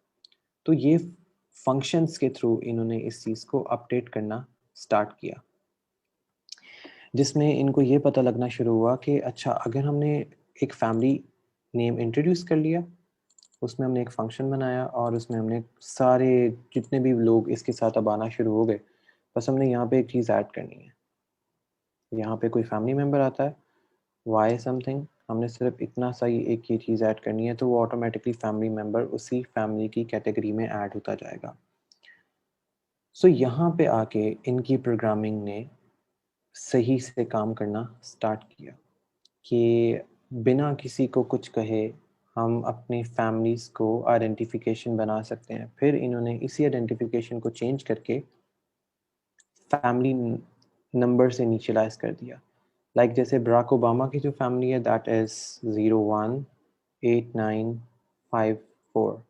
तो ये फंक्शंस के थ्रू इन्होंने इस चीज़ को अपडेट करना स्टार्ट किया, जिसमें इनको ये पता लगना शुरू हुआ कि अच्छा, अगर हमने एक फैमिली नेम इंट्रोड्यूस कर लिया, उसमें हमने एक फंक्शन बनाया और उसमें हमने सारे जितने भी लोग इसके साथ अब आना शुरू हो गए, बस हमने यहाँ पे एक चीज़ ऐड करनी है। यहाँ पे कोई फैमिली मेम्बर आता है, वाई समथिंग, हमने सिर्फ इतना सा ही एक ये चीज़ ऐड करनी है, तो वो ऑटोमेटिकली फैमिली मेम्बर उसी फैमिली की कैटेगरी में ऐड होता जाएगा। सो यहाँ पे आके इनकी प्रोग्रामिंग ने सही से काम करना स्टार्ट किया कि बिना किसी को कुछ कहे हम अपनी फैमिलीज़ को आइडेंटिफिकेशन बना सकते हैं। फिर इन्होंने इसी आइडेंटिफिकेशन को चेंज करके फैमिली नंबर से इनिशियलाइज कर दिया। लाइक जैसे बराक ओबामा की जो फैमिली है, दैट इज़ 018954,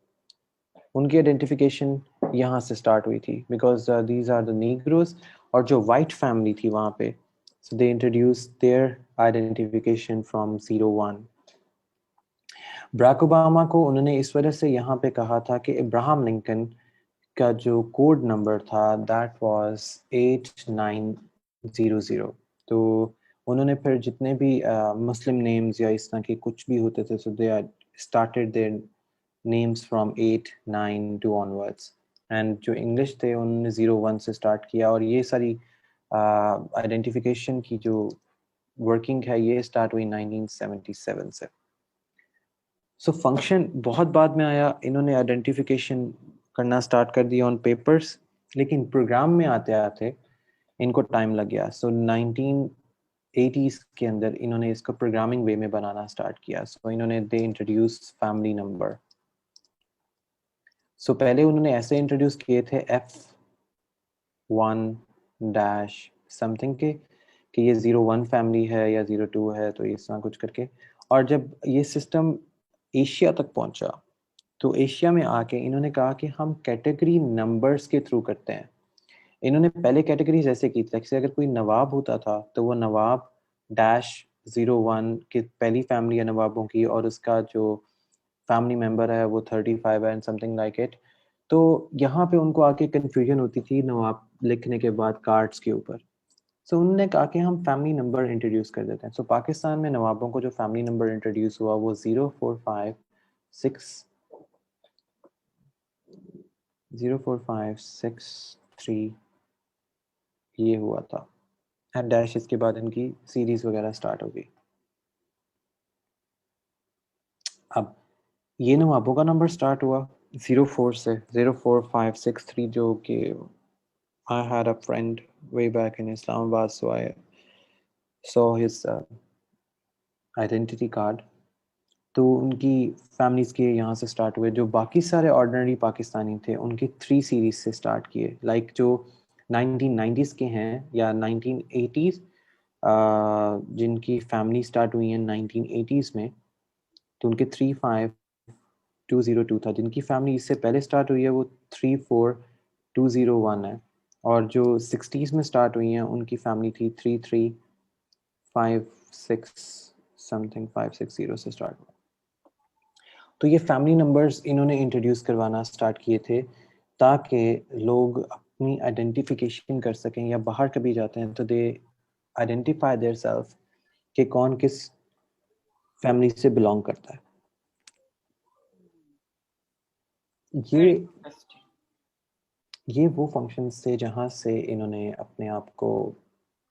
उनकी आइडेंटिफिकेशन यहाँ से स्टार्ट हुई थी, because these are the negroes, और जो वाइट फैमिली थी वहाँ पे, so they introduce their identification from 01। Barack Obama को उन्होंने इस वजह से यहाँ पे कहा था कि इब्राहम लिंकन का जो कोड नंबर था दैट वाज 8900। तो उन्होंने फिर जितने भी मुस्लिम नेम्स या इस तरह के कुछ भी होते थे, so they started their names from 892 onwards, and जो इंग्लिश थे उन्होंने 01 से स्टार्ट किया। और ये सारी आइडेंटिफिकेशन की जो वर्किंग है ये स्टार्ट हुई 1977 से। सो फंक्शन बहुत बाद में आया, इन्होंने आइडेंटिफिकेशन करना स्टार्ट कर दिया ऑन पेपर्स, लेकिन प्रोग्राम में आते आते इनको टाइम लग गया। सो 1980s के अंदर इन्होंने इसको प्रोग्रामिंग वे में बनाना स्टार्ट किया। सो इन्होंने दे इंट्रोड्यूस फैमिली नंबर। सो पहले उन्होंने ऐसे इंट्रोड्यूस किए थे F1 डैश समथिंग के कि ये 01 फैमिली है या 02 है, तो इस तरह कुछ करके। और जब ये सिस्टम एशिया तक पहुंचा, तो एशिया में आके इन्होंने कहा कि हम कैटेगरी नंबर्स के थ्रू करते हैं। इन्होंने पहले कैटेगरीज ऐसे की थी, जैसे अगर कोई नवाब होता था तो वो नवाब डैश 01 की पहली फैमिली है नवाबों की, और उसका जो फैमिली मेंबर है वो 35 है एंड समथिंग लाइक इट। तो यहाँ पे उनको आके कंफ्यूजन होती थी नवाब लिखने के बाद कार्ड्स के ऊपर। सो उन्होंने कहा कि हम फैमिली नंबर इंट्रोड्यूस कर देते हैं। सो पाकिस्तान में नवाबों को जो फैमिली नंबर इंट्रोड्यूस हुआ वो 04563 ये हुआ था, एंड डैश इसके बाद इनकी सीरीज वगैरह स्टार्ट हो गई। अब ये नवाबों का नंबर स्टार्ट हुआ 04 से, 04563, जो कि I had a friend way back in Islamabad, so I saw his identity card. तो उनकी फैमिलीज के यहाँ से स्टार्ट हुए। जो बाकी सारे ऑर्डिनरी पाकिस्तानी थे उनकी 3 सीरीज से स्टार्ट किए, लाइक जो 1990s के हैं या 1980s, जिनकी फैमिली स्टार्ट हुई है 1980s में, तो उनके 35202 था। जिनकी फैमिली इससे पहले स्टार्ट हुई है वो 34201 है, और जो 60s में स्टार्ट हुई हैं उनकी फैमिली थी 3356 समथिंग 560 से स्टार्ट हुआ। तो ये फैमिली नंबर्स इन्होंने इंट्रोड्यूस करवाना स्टार्ट किए थे ताकि लोग अपनी आइडेंटिफिकेशन कर सकें, या बाहर कभी जाते हैं तो दे आइडेंटिफाई देयर सेल्फ कि कौन किस फैमिली से बिलोंग करता है। Very interesting. ये वो फंक्शंस थे जहाँ से इन्होंने अपने आप को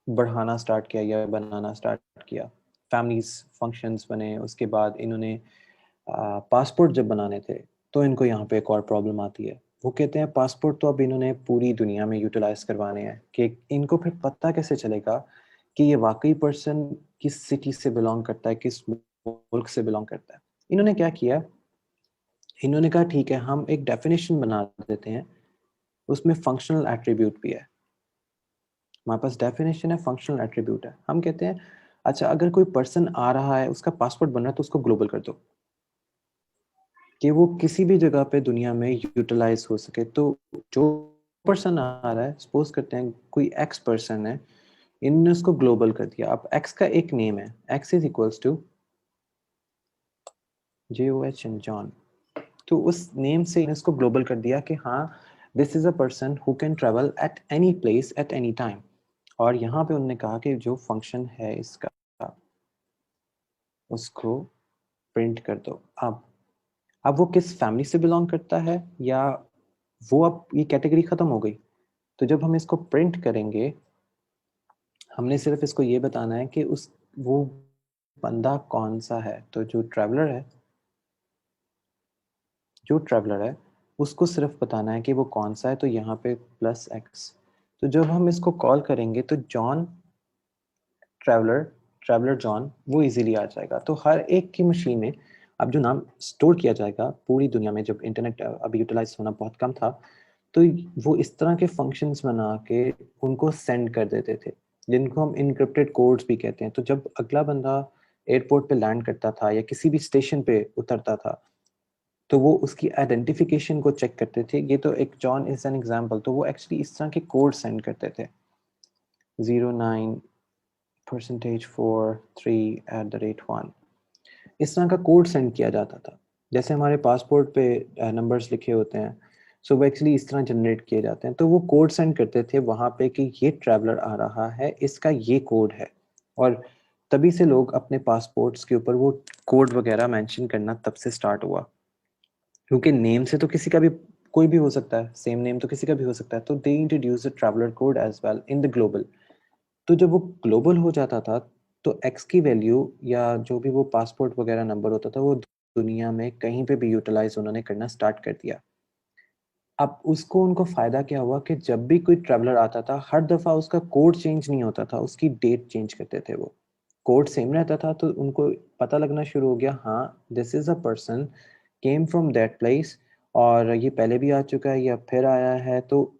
बढ़ाना स्टार्ट किया या बनाना स्टार्ट किया। फैमिलीज फंक्शंस बने, उसके बाद इन्होंने पासपोर्ट जब बनाने थे तो इनको यहाँ पे एक और प्रॉब्लम आती है। वो कहते हैं पासपोर्ट तो अब इन्होंने पूरी दुनिया में यूटिलाइज करवाने हैं, कि इनको फिर पता कैसे चलेगा कि ये वाकई पर्सन किस सिटी से बिलोंग करता है, किस मुल्क से बिलोंग करता है। इन्होंने क्या किया, इन्होंने कहा ठीक है हम एक डेफिनेशन बना देते हैं, उसमें फंक्शनल एट्रीब्यूट भी है। हमारे पास डेफिनेशन है, फंक्शनल एट्रीब्यूट है। हम कहते हैं अच्छा अगर कोई पर्सन आ रहा है, उसका पासपोर्ट बन रहा है, तो उसको ग्लोबल कर दो कि वो किसी भी जगह पे दुनिया में यूटिलाइज हो सके। तो जो पर्सन आ रहा है, सपोज करते हैं कोई एक्स पर्सन है, इनने उसको ग्लोबल कर दिया। अब एक्स का एक नेम है, x is equals to JOH and John. तो उस नेम से इसको ग्लोबल कर दिया कि हाँ this is a person who can travel at any place at any time. और यहाँ पे उन्होंने कहा कि जो फंक्शन है इसका, उसको प्रिंट कर दो। अब वो किस फैमिली से बिलोंग करता है, या वो अब ये कैटेगरी खत्म हो गई। तो जब हम इसको प्रिंट करेंगे, हमने सिर्फ इसको ये बताना है कि उस वो बंदा कौन सा है। तो जो ट्रैवलर है उसको सिर्फ बताना है कि वो कौन सा है। तो यहाँ पे +X। तो जब हम इसको कॉल करेंगे तो जॉन ट्रैवलर जॉन वो इजीली आ जाएगा। तो हर एक की मशीन में अब जो नाम स्टोर किया जाएगा पूरी दुनिया में, जब इंटरनेट अभी यूटिलाइज होना बहुत कम था, तो वो इस तरह के फंक्शंस बना के उनको सेंड कर देते थे, जिनको हम इनक्रिप्टेड कोड्स भी कहते हैं। तो जब अगला बंदा एयरपोर्ट पे लैंड करता था या किसी भी स्टेशन पे उतरता था, तो वो उसकी आइडेंटिफिकेशन को चेक करते थे। ये तो एक जॉन इज एन एग्जांपल। तो वो एक्चुअली इस तरह के कोड सेंड करते थे, 09%43@1 इस तरह का कोड सेंड किया जाता था। जैसे हमारे पासपोर्ट पे नंबर्स लिखे होते हैं, सो वो एक्चुअली इस तरह जनरेट किए जाते हैं। तो वो कोड सेंड करते थे वहाँ पे कि ये ट्रैवलर आ रहा है, इसका ये कोड है। और तभी से लोग अपने पासपोर्ट्स के ऊपर वो कोड वगैरह मेंशन करना तब से स्टार्ट हुआ, क्योंकि नेम से तो किसी का भी कोई भी हो सकता है, सेम नेम तो किसी का भी हो सकता है। तो they introduce the traveller code as well in the global. तो जब वो ग्लोबल हो जाता था, तो एक्स की वैल्यू या जो भी वो पासपोर्ट वगैरह नंबर होता था, वो दुनिया में कहीं पे भी यूटिलाइज उन्होंने करना स्टार्ट कर दिया। अब उसको उनको फायदा क्या हुआ कि जब भी कोई ट्रैवलर आता था, हर दफा उसका कोड चेंज नहीं होता था, उसकी डेट चेंज करते थे। वो कोड सेम रहता था, तो उनको पता लगना शुरू हो गया हाँ this is a person came from that place, और ये पहले भी आ चुका है या फिर आया है। तो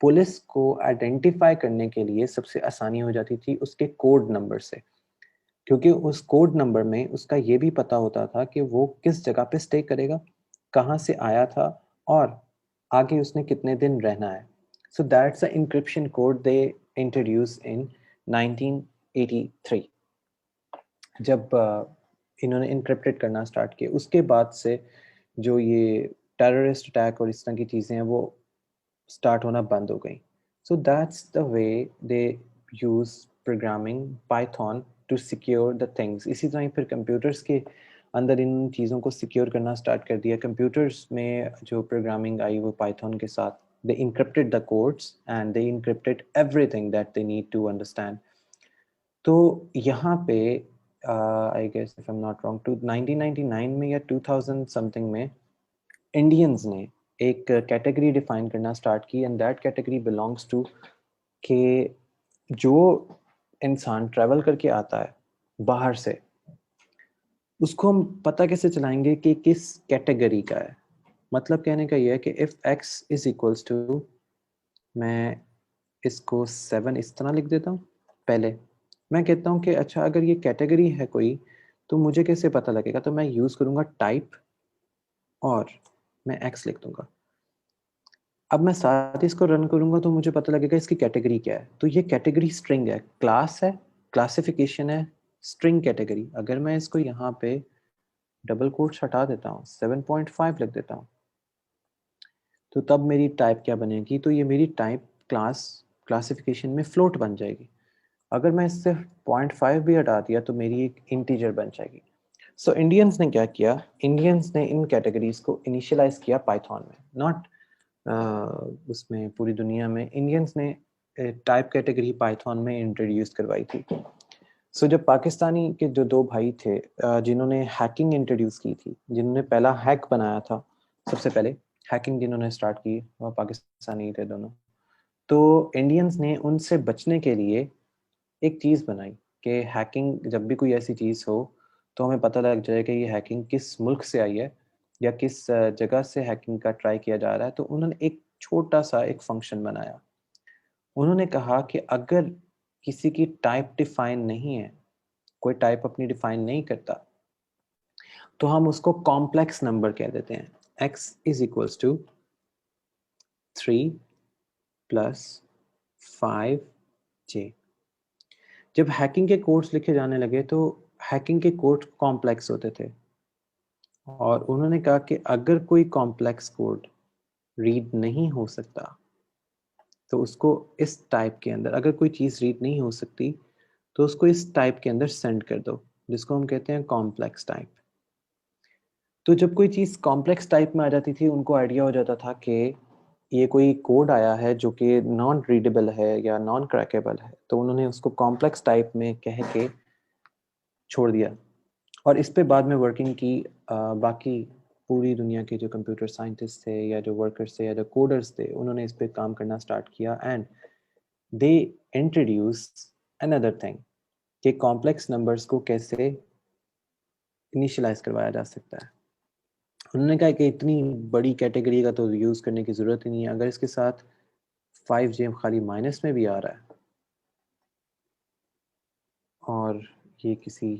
पुलिस को आइडेंटिफाई करने के लिए सबसे आसानी हो जाती थी उसके कोड नंबर से, क्योंकि उस कोड नंबर में उसका ये भी पता होता था कि वो किस जगह पे स्टे करेगा, कहाँ से आया था, और आगे उसने कितने दिन रहना है। So that's the encryption code they introduce in 1983। जब इन्होंने इंक्रिप्टेड करना स्टार्ट किया, उसके बाद से जो ये टेररिस्ट अटैक और इस तरह की चीज़ें हैं वो स्टार्ट होना बंद हो गई। So that's the way they use programming Python to secure the things. इसी तरह ही फिर कंप्यूटर्स के अंदर इन चीज़ों को सिक्योर करना स्टार्ट कर दिया। कंप्यूटर्स में जो प्रोग्रामिंग आई वो पाइथन के साथ, they encrypted the codes and they encrypted everything that they need to understand. तो यहाँ पे I guess if I am not wrong, to 1999 में या 2000 समथिंग में इंडियंस ने एक कैटेगरी डिफाइन करना स्टार्ट की, and that category belongs to के जो इंसान ट्रैवल करके आता है बाहर से, उसको हम पता कैसे चलाएंगे कि किस कैटेगरी का है। मतलब कहने का ये है कि if x is equals to, मैं इसको 7 इस तरह लिख देता हूँ। पहले मैं कहता हूँ कि अच्छा अगर ये कैटेगरी है कोई, तो मुझे कैसे पता लगेगा। तो मैं यूज करूंगा टाइप और मैं x लिख दूंगा। अब मैं साथ ही इसको रन करूंगा तो मुझे पता लगेगा इसकी कैटेगरी क्या है। तो ये कैटेगरी स्ट्रिंग है, क्लास है, क्लासिफिकेशन है, स्ट्रिंग कैटेगरी। अगर मैं इसको यहाँ पे डबल कोट्स हटा देता हूँ, 7.5 लिख देता हूँ, तो तब मेरी टाइप क्या बनेगी। तो ये मेरी टाइप क्लास क्लासिफिकेशन में फ्लोट बन जाएगी। अगर मैं इससे 0.5 भी हटा दिया तो मेरी एक इंटीजर बन जाएगी। सो इंडियंस ने क्या किया, इंडियंस ने इन कैटेगरीज को इनिशियलाइज किया पाइथन में, नॉट उसमें पूरी दुनिया में। इंडियंस ने टाइप कैटेगरी पाइथन में इंट्रोड्यूस करवाई थी। सो जब पाकिस्तानी के जो दो भाई थे जिन्होंने हैकिंग इंट्रोड्यूस की थी, जिन्होंने पहला हैक बनाया था, सबसे पहले हैकिंग जिन्होंने स्टार्ट की वो पाकिस्तानी थे दोनों। तो इंडियंस ने उनसे बचने के लिए एक चीज़ बनाई कि हैकिंग जब भी कोई ऐसी चीज़ हो तो हमें पता लग जाए कि ये हैकिंग किस मुल्क से आई है या किस जगह से हैकिंग का ट्राई किया जा रहा है। तो उन्होंने एक छोटा सा एक फंक्शन बनाया। उन्होंने कहा कि अगर किसी की टाइप डिफाइन नहीं है, कोई टाइप अपनी डिफाइन नहीं करता, तो हम उसको कॉम्प्लेक्स नंबर कह देते हैं। x is equals to 3 plus 5j। जब हैकिंग के कोड्स लिखे जाने लगे तो हैकिंग के कोड कॉम्प्लेक्स होते थे और उन्होंने कहा कि अगर कोई कॉम्प्लेक्स कोड रीड नहीं हो सकता तो उसको इस टाइप के अंदर, अगर कोई चीज़ रीड नहीं हो सकती तो उसको इस टाइप के अंदर सेंड कर दो, जिसको हम कहते हैं कॉम्प्लेक्स टाइप। तो जब कोई चीज़ कॉम्प्लेक्स टाइप में आ जाती थी उनको आइडिया हो जाता था कि ये कोई कोड आया है जो कि नॉन रीडेबल है या नॉन क्रैकेबल है, तो उन्होंने उसको कॉम्प्लेक्स टाइप में कह के छोड़ दिया। और इस पे बाद में वर्किंग की बाकी पूरी दुनिया के जो कंप्यूटर साइंटिस्ट थे या जो वर्कर्स थे या जो कोडर्स थे, उन्होंने इस पे काम करना स्टार्ट किया and they introduce another thing कि कॉम्प्लेक्स नंबर्स को कैसे इनिशियलाइज करवाया जा सकता है। उन्होंने कहा कि इतनी बड़ी कैटेगरी का तो यूज़ करने की ज़रूरत ही नहीं है, अगर इसके साथ 5j खाली माइनस में भी आ रहा है और ये किसी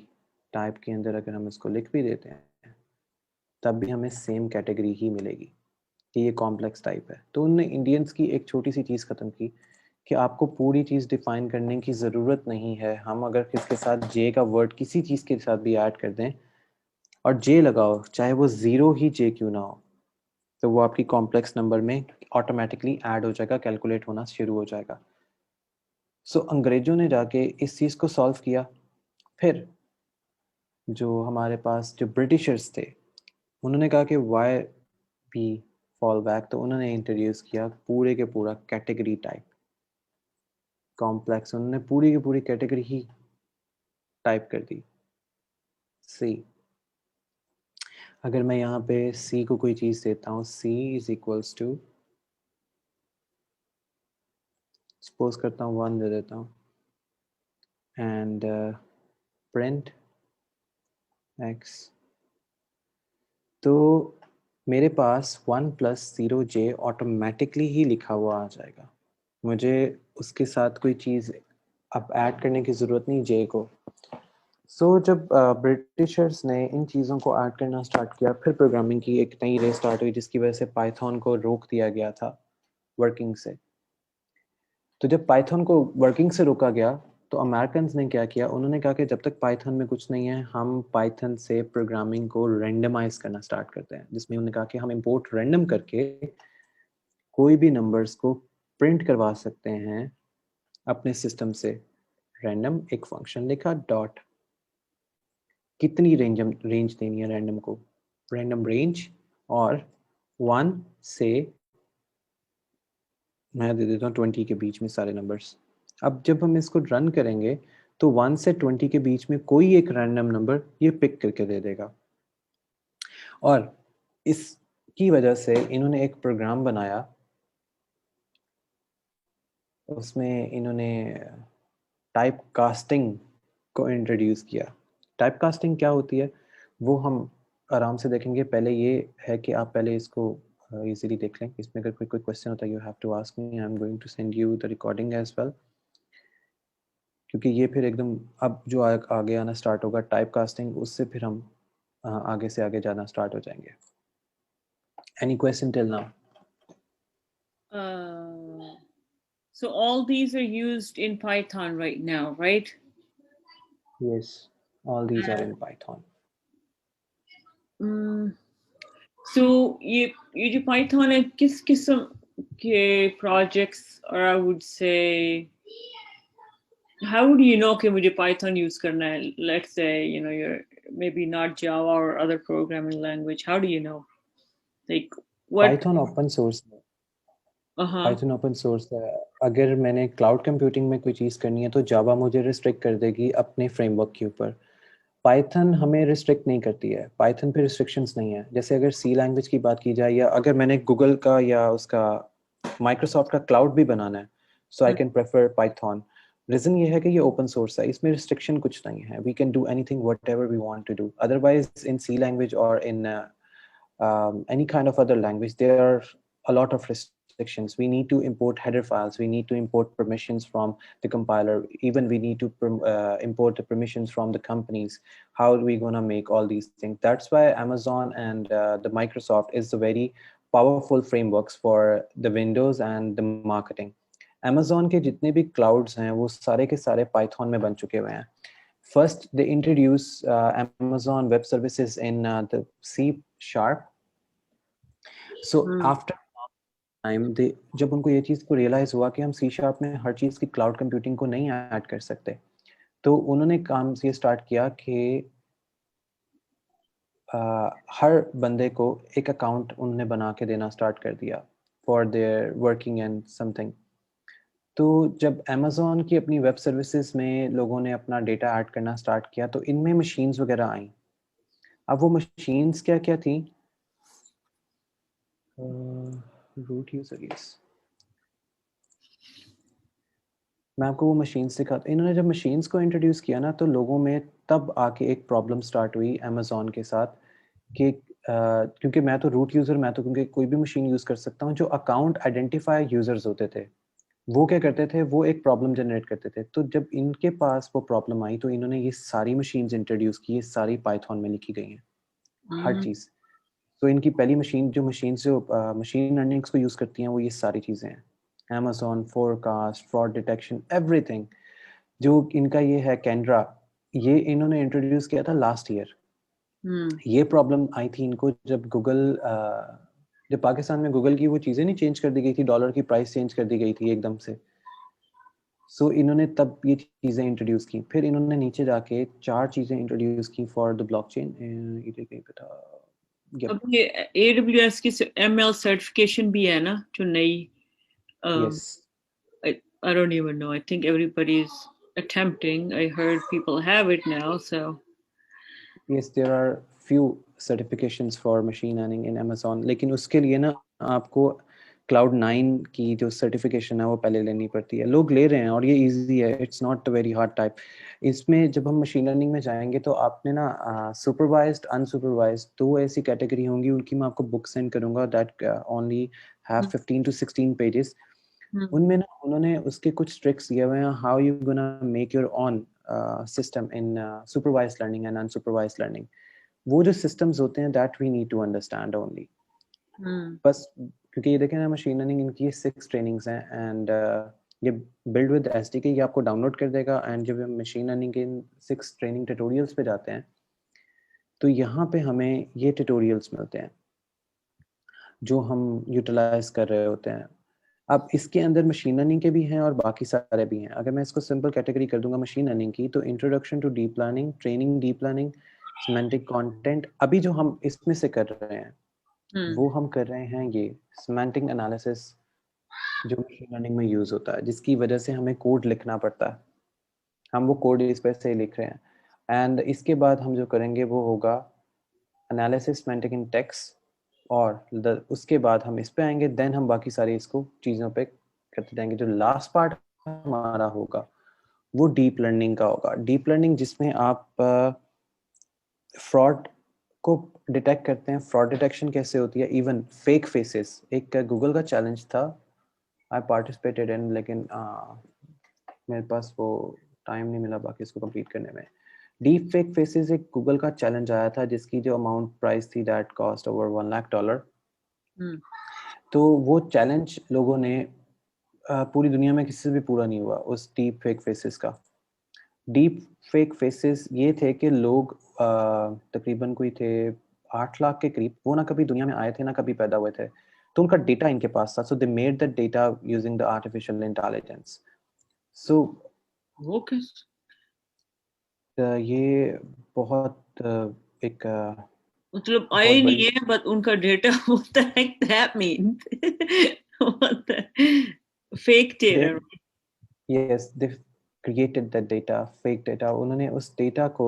टाइप के अंदर अगर हम इसको लिख भी देते हैं तब भी हमें सेम कैटेगरी ही मिलेगी कि ये कॉम्प्लेक्स टाइप है। तो उन्होंने इंडियंस की एक छोटी सी चीज़ ख़त्म की कि आपको पूरी चीज़ डिफाइन करने की ज़रूरत नहीं है। हम अगर इसके साथ जे का वर्ड किसी चीज़ के साथ भी ऐड कर दें और जे लगाओ, चाहे वो ज़ीरो ही जे क्यों ना हो, तो वो आपकी कॉम्प्लेक्स नंबर में ऑटोमेटिकली ऐड हो जाएगा, कैलकुलेट होना शुरू हो जाएगा। सो अंग्रेजों ने जाके इस चीज़ को सॉल्व किया। फिर जो हमारे पास जो ब्रिटिशर्स थे उन्होंने कहा कि वाई भी फॉल बैक, तो उन्होंने इंट्रोड्यूस किया पूरे के पूरा कैटेगरी टाइप कॉम्प्लेक्स। उन्होंने पूरी की पूरी कैटेगरी ही टाइप कर दी सी। अगर मैं यहाँ पे सी को कोई चीज़ देता हूँ, सी इज इक्वल्स टू, सपोज करता हूँ 1 दे देता हूँ एंड प्रिंट एक्स, तो मेरे पास 1 प्लस 0j ऑटोमेटिकली ही लिखा हुआ आ जाएगा। मुझे उसके साथ कोई चीज़ अब ऐड करने की ज़रूरत नहीं जे को। जब ब्रिटिशर्स ने इन चीज़ों को ऐड करना स्टार्ट किया, फिर प्रोग्रामिंग की एक नई रेस स्टार्ट हुई जिसकी वजह से पाइथन को रोक दिया गया था वर्किंग से। तो जब पाइथन को वर्किंग से रोका गया तो अमेरिकन्स ने क्या किया, उन्होंने कहा कि जब तक पाइथन में कुछ नहीं है हम पाइथन से प्रोग्रामिंग को रैंडमाइज करना स्टार्ट करते हैं, जिसमें उन्होंने कहा कि हम इंपोर्ट रैंडम करके कोई भी नंबर्स को प्रिंट करवा सकते हैं अपने सिस्टम से। रैंडम एक फंक्शन लिखा, डॉट, कितनी रेंज देनी है रैंडम को, रैंडम रेंज, और 1 से मैं दे देता हूँ 20 के बीच में सारे नंबर्स। अब जब हम इसको रन करेंगे तो 1 से 20 के बीच में कोई एक रैंडम नंबर ये पिक करके दे देगा। और इसकी वजह से इन्होंने एक प्रोग्राम बनाया, उसमें इन्होंने टाइप कास्टिंग को इंट्रोड्यूस किया। टाइप कास्टिंग क्या होती है वो हम आराम से देखेंगे। पहले ये है कि आप पहले इसको इजीली देख लें। इसमें अगर कोई क्वेश्चन होता है you have to ask me, I am going to send you the recording as well, क्योंकि ये फिर एकदम अब जो आगे आना स्टार्ट होगा टाइप कास्टिंग, उससे फिर हम आगे से आगे जाना स्टार्ट हो जाएंगे। Any question till now? So all these are used in Python right now, right? Yes, all these are in Python. So ये जो Python है किस किस्म के projects, or I would say how do you know कि मुझे Python use करना है? Let's say you're maybe not Java or other programming language. How do you know? Like what? Python open source है। Python open source है। अगर मैंने cloud computing में कोई चीज़ करनी है तो जावा मुझे रिस्ट्रिक्ट कर देगी अपने फ्रेमवर्क के ऊपर। पाइथन हमें रिस्ट्रिक्ट नहीं करती है, पाइथन पे रिस्ट्रिक्शंस नहीं है। जैसे अगर सी लैंग्वेज की बात की जाए, या अगर मैंने गूगल का या उसका माइक्रोसॉफ्ट का क्लाउड भी बनाना है, so I can prefer Python. Reason ये है कि ये ओपन सोर्स है, इसमें रिस्ट्रिक्शन कुछ नहीं है, we can do anything whatever we want to do. Otherwise in C language और in any kind of other language, there are a lot of restrictions. We need to import header files, we need to import permissions from the compiler, even we need to import the permissions from the companies. How are we going to make all these things? That's why Amazon and the Microsoft is the very powerful frameworks for the Windows and the marketing. Amazon के जितने भी clouds हैं वो सारे के सारे Python में बन चुके हुए हैं. First, they introduce Amazon Web Services in the C#. So after time, they जब उनको ये चीज़ को realize हुआ कि हम C# में हर चीज़ की cloud computing को नहीं ऐड कर सकते, तो उन्होंने काम ये स्टार्ट किया कि हर बंदे को एक अकाउंट उन्होंने बना के देना स्टार्ट कर दिया for their working and something. तो जब अमेज़ॉन की अपनी वेब सर्विसेज में लोगों ने अपना डेटा ऐड करना स्टार्ट किया, तो इनमें मशीन्स वगैरह आई। अब वो मशीन्स क्या क्या थी? रूट यूजर, यस, मैं आपको वो मशीन्स दिखाता। इन्होंने जब मशीन्स को इंट्रोड्यूस किया ना, तो लोगों में तब आके एक प्रॉब्लम स्टार्ट हुई अमेज़ॉन के साथ कि क्योंकि मैं तो रूट यूज़र, मैं तो क्योंकि कोई भी मशीन यूज़ कर सकता हूँ। जो अकाउंट आइडेंटिफाई यूज़र्स होते थे, वो क्या करते थे, वो एक प्रॉब्लम जनरेट करते थे। तो जब इनके पास वो प्रॉब्लम आई, तो इन्होंने ये सारी मशीन्स इंट्रोड्यूस की, ये सारी पाइथन में लिखी गई हैं, हर चीज़। तो इनकी पहली मशीन जो मशीन लर्निंग्स को यूज़ करती हैं, वो ये सारी चीज़ें हैं। Amazon forecast, fraud detection, everything. जो इनका ये है कैंड्रा, ये इन्होंने इंट्रोड्यूस किया था लास्ट ईयर। ये प्रॉब्लम आई थी इनको जब जब पाकिस्तान में गूगल की वो चीज़ें नहीं चेंज कर दी गई थी, डॉलर की प्राइस चेंज कर दी गई थी एकदम से। सो इन्होंने तब ये चीज़ें इंट्रोड्यूस की। फिर इन्होंने नीचे जाके 4 चीज़ें इंट्रोड्यूस की फॉर द ब्लॉकचेन। ये कहीं पे था, अब ये AWS की ML सर्टिफिकेशन भी है ना जो नई? Yes, I don't even know. I think everybody's attempting. I heard people have it now, so yes, there are few certifications for machine learning in Amazon, लेकिन उसके लिए ना आपको Cloud9 की जो सर्टिफिकेशन है वो पहले लेनी पड़ती है। लोग ले रहे हैं और ये इजी है, it's not very hard type. इसमें जब हम मशीन लर्निंग में जाएंगे, तो आपने ना सुपरवाइज्ड, अनसुपरवाइज्ड, दो ऐसी कैटेगरी होंगी, उनकी मैं आपको बुक सेंड करूंगा, that only have 15 to 16 pages. उनमें ना उन्होंने उसके कुछ ट्रिक्स दिए हुए हैं, how you gonna make your own system in supervised learning and unsupervised learning. वो जो सिस्टम्स होते हैं, that we need to understand only. बस क्योंकि ये देखें ना, मशीन लर्निंग इनकी 6 ट्रेनिंग्स हैं, एंड ये बिल्ड विद एसडीके, ये आपको डाउनलोड कर देगा। एंड जब हम मशीन लर्निंग के 6 ट्रेनिंग ट्यूटोरियल्स पे जाते हैं, तो यहाँ पे हमें ये ट्यूटोरियल्स मिलते हैं जो हम यूटिलाइज कर रहे होते हैं। अब इसके अंदर मशीन लर्निंग के भी हैं और बाकी सारे भी हैं। अगर मैं इसको सिंपल कैटेगरी कर दूंगा मशीन लर्निंग की, तो introduction to deep learning, training deep learning, semantic content. अभी जो हम इसमें से कर रहे हैं, वो हम कर रहे हैं ये सिमेंटिक एनालिसिस, जो मशीन लर्निंग में यूज होता है, जिसकी वजह से हमें कोड लिखना पड़ता है। हम वो कोड इस पर से लिख रहे हैं। एंड इसके बाद हम जो करेंगे वो होगा एनालिसिस सिमेंटिक इन टेक्स्ट, और उसके बाद हम इस पे आएंगे, देन हम बाकी सारी इसको चीज़ों पे करते जाएंगे। जो लास्ट पार्ट हमारा होगा वो डीप लर्निंग का होगा। डीप लर्निंग जिसमें आप फ्रॉड को डिटेक्ट करते हैं। फ्रॉड डिटेक्शन कैसे होती है, इवन फेक फेसेस। एक गूगल का चैलेंज था, आई पार्टिसिपेटेड इन, लेकिन मेरे पास वो टाइम नहीं मिला बाकी इसको कंप्लीट करने में। डीप फेक फेसेस एक गूगल का चैलेंज आया था, जिसकी जो अमाउंट प्राइस थी, दैट कॉस्ट ओवर $1 लाख। तो वो चैलेंज लोगों ने पूरी दुनिया में किसी से भी पूरा नहीं हुआ उस डीप फेक फेसेस का। डीप फेक फेसेस ये थे कि लोग तकरीबन कोई थे 8 लाख के करीब, वो ना कभी दुनिया में आए थे ना कभी पैदा हुए थे, तो उनका डेटा इनके पास था। So they made that data using the artificial intelligence. So ये बहुत एक मतलब आए बहुत नहीं बड़ी, है, बट उनका data, what the heck that means? What the fake data? yes, they created that data, fake data. उन्होंने उस डेटा को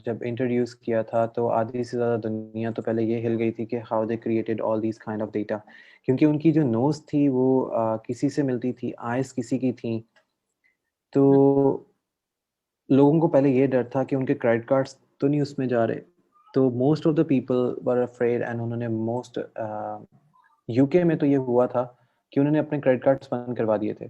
जब इंट्रोड्यूस किया था तो आधी से ज़्यादा दुनिया तो पहले ये हिल गई थी कि how they created all these kind of data, क्योंकि उनकी जो नोज थी वो किसी से मिलती थी, आइज किसी की थी। तो लोगों को पहले ये डर था कि उनके क्रेडिट कार्ड्स तो नहीं उसमें जा रहे, तो most of the people were afraid and उन्होंने मोस्ट यूके में तो ये हुआ था कि उन्होंने अपने क्रेडिट कार्ड्स बंद करवा दिए थे।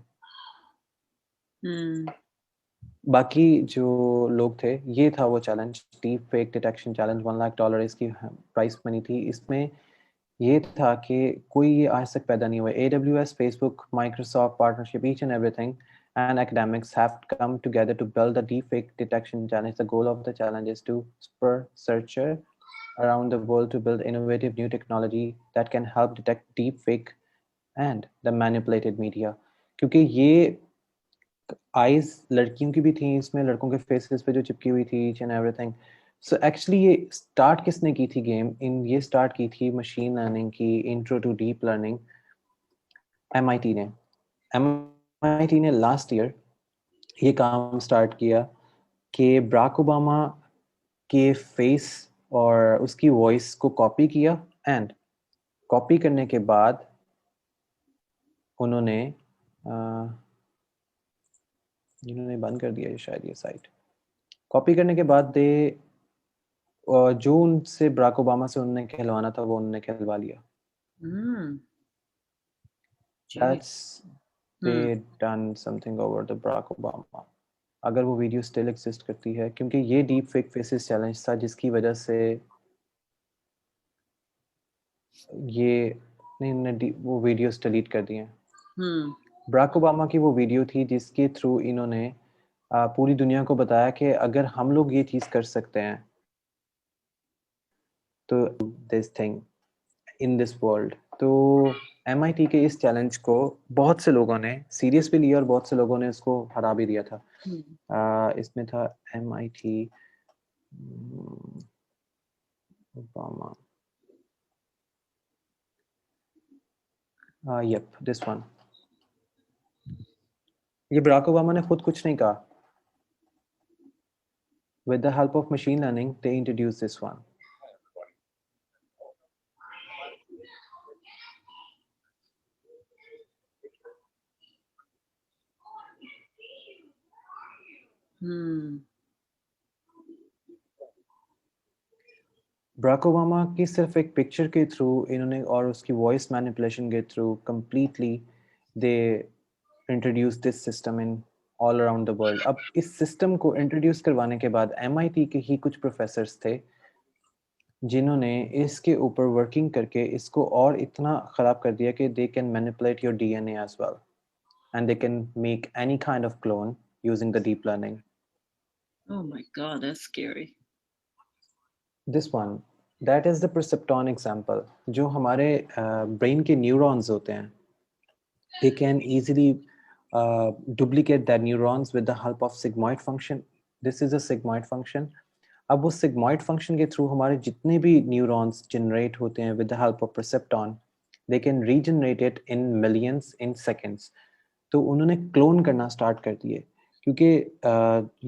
बाकी जो लोग थे, ये था वो challenge, deep fake detection challenge, $1 lakh इसकी प्राइस मनी थी। इसमें ये था कि कोई ये आज तक पैदा नहीं हुआ। AWS, Facebook, Microsoft partnership, each and everything, and academics have come together to build the deepfake detection challenge. The goal of the challenge is to spur researcher around the world to build innovative new technology that can help detect deepfake and the manipulated media. क्योंकि ये eyes लड़कियों की भी थी इसमें, लड़कों के faces पे जो चिपकी हुई थी, each and everything. So actually ये स्टार्ट किसने की थी गेम, ये स्टार्ट की थी मशीन लर्निंग की, intro to deep learning, MIT ने। MIT ने लास्ट ईयर ये काम स्टार्ट किया कि बराक ओबामा के फेस और उसकी वॉइस को कॉपी किया, एंड कॉपी करने के बाद उन्होंने इन्होंने बंद कर दिया शायद ये साइट। कॉपी करने के बाद दे जो उनसे बराक ओबामा से उन्होंने कहलवाना था वो उन्होंने कहलवा लिया। That's they done something over the Barack Obama. अगर वो वीडियो स्टिल एग्जिस्ट करती है, क्योंकि ये डीप फेक फेसेस चैलेंज था जिसकी वजह से ये नहीं वो वीडियोस डिलीट कर दिए। बराक ओबामा की वो वीडियो थी जिसके थ्रू इन्होंने पूरी दुनिया को बताया कि अगर हम लोग ये चीज कर सकते हैं तो this thing in this world. तो MIT के इस चैलेंज को बहुत से लोगों ने सीरियस भी लिया और बहुत से लोगों ने इसको हरा भी दिया था। इसमें था MIT Obama, yup this one. ये बराक ओबामा ने खुद कुछ नहीं कहा। With the help of machine learning, they introduced this one. Barack Obama की सिर्फ एक पिक्चर के थ्रू इन्होंने और उसकी वॉइस मैनिपुलेशन के through completely they introduce this system in all around the world. अब इस सिस्टम को इंट्रोड्यूस करवाने के बाद MIT के ही कुछ प्रोफेसर्स थे जिन्होंने इसके ऊपर वर्किंग करके इसको और इतना खराब कर दिया कि they can manipulate your DNA as well and they can make any kind of clone using the deep learning. Oh my God, that's scary. This one, that is the perceptron example. जो हमारे brain के neurons होते हैं, they can easily duplicate their neurons with the help of sigmoid function. This is a sigmoid function. अब उस sigmoid function के through हमारे जितने भी neurons generate होते हैं with the help of perceptron, they can regenerate it in millions in seconds. तो उन्होंने क्लोन करना स्टार्ट कर दिए, क्योंकि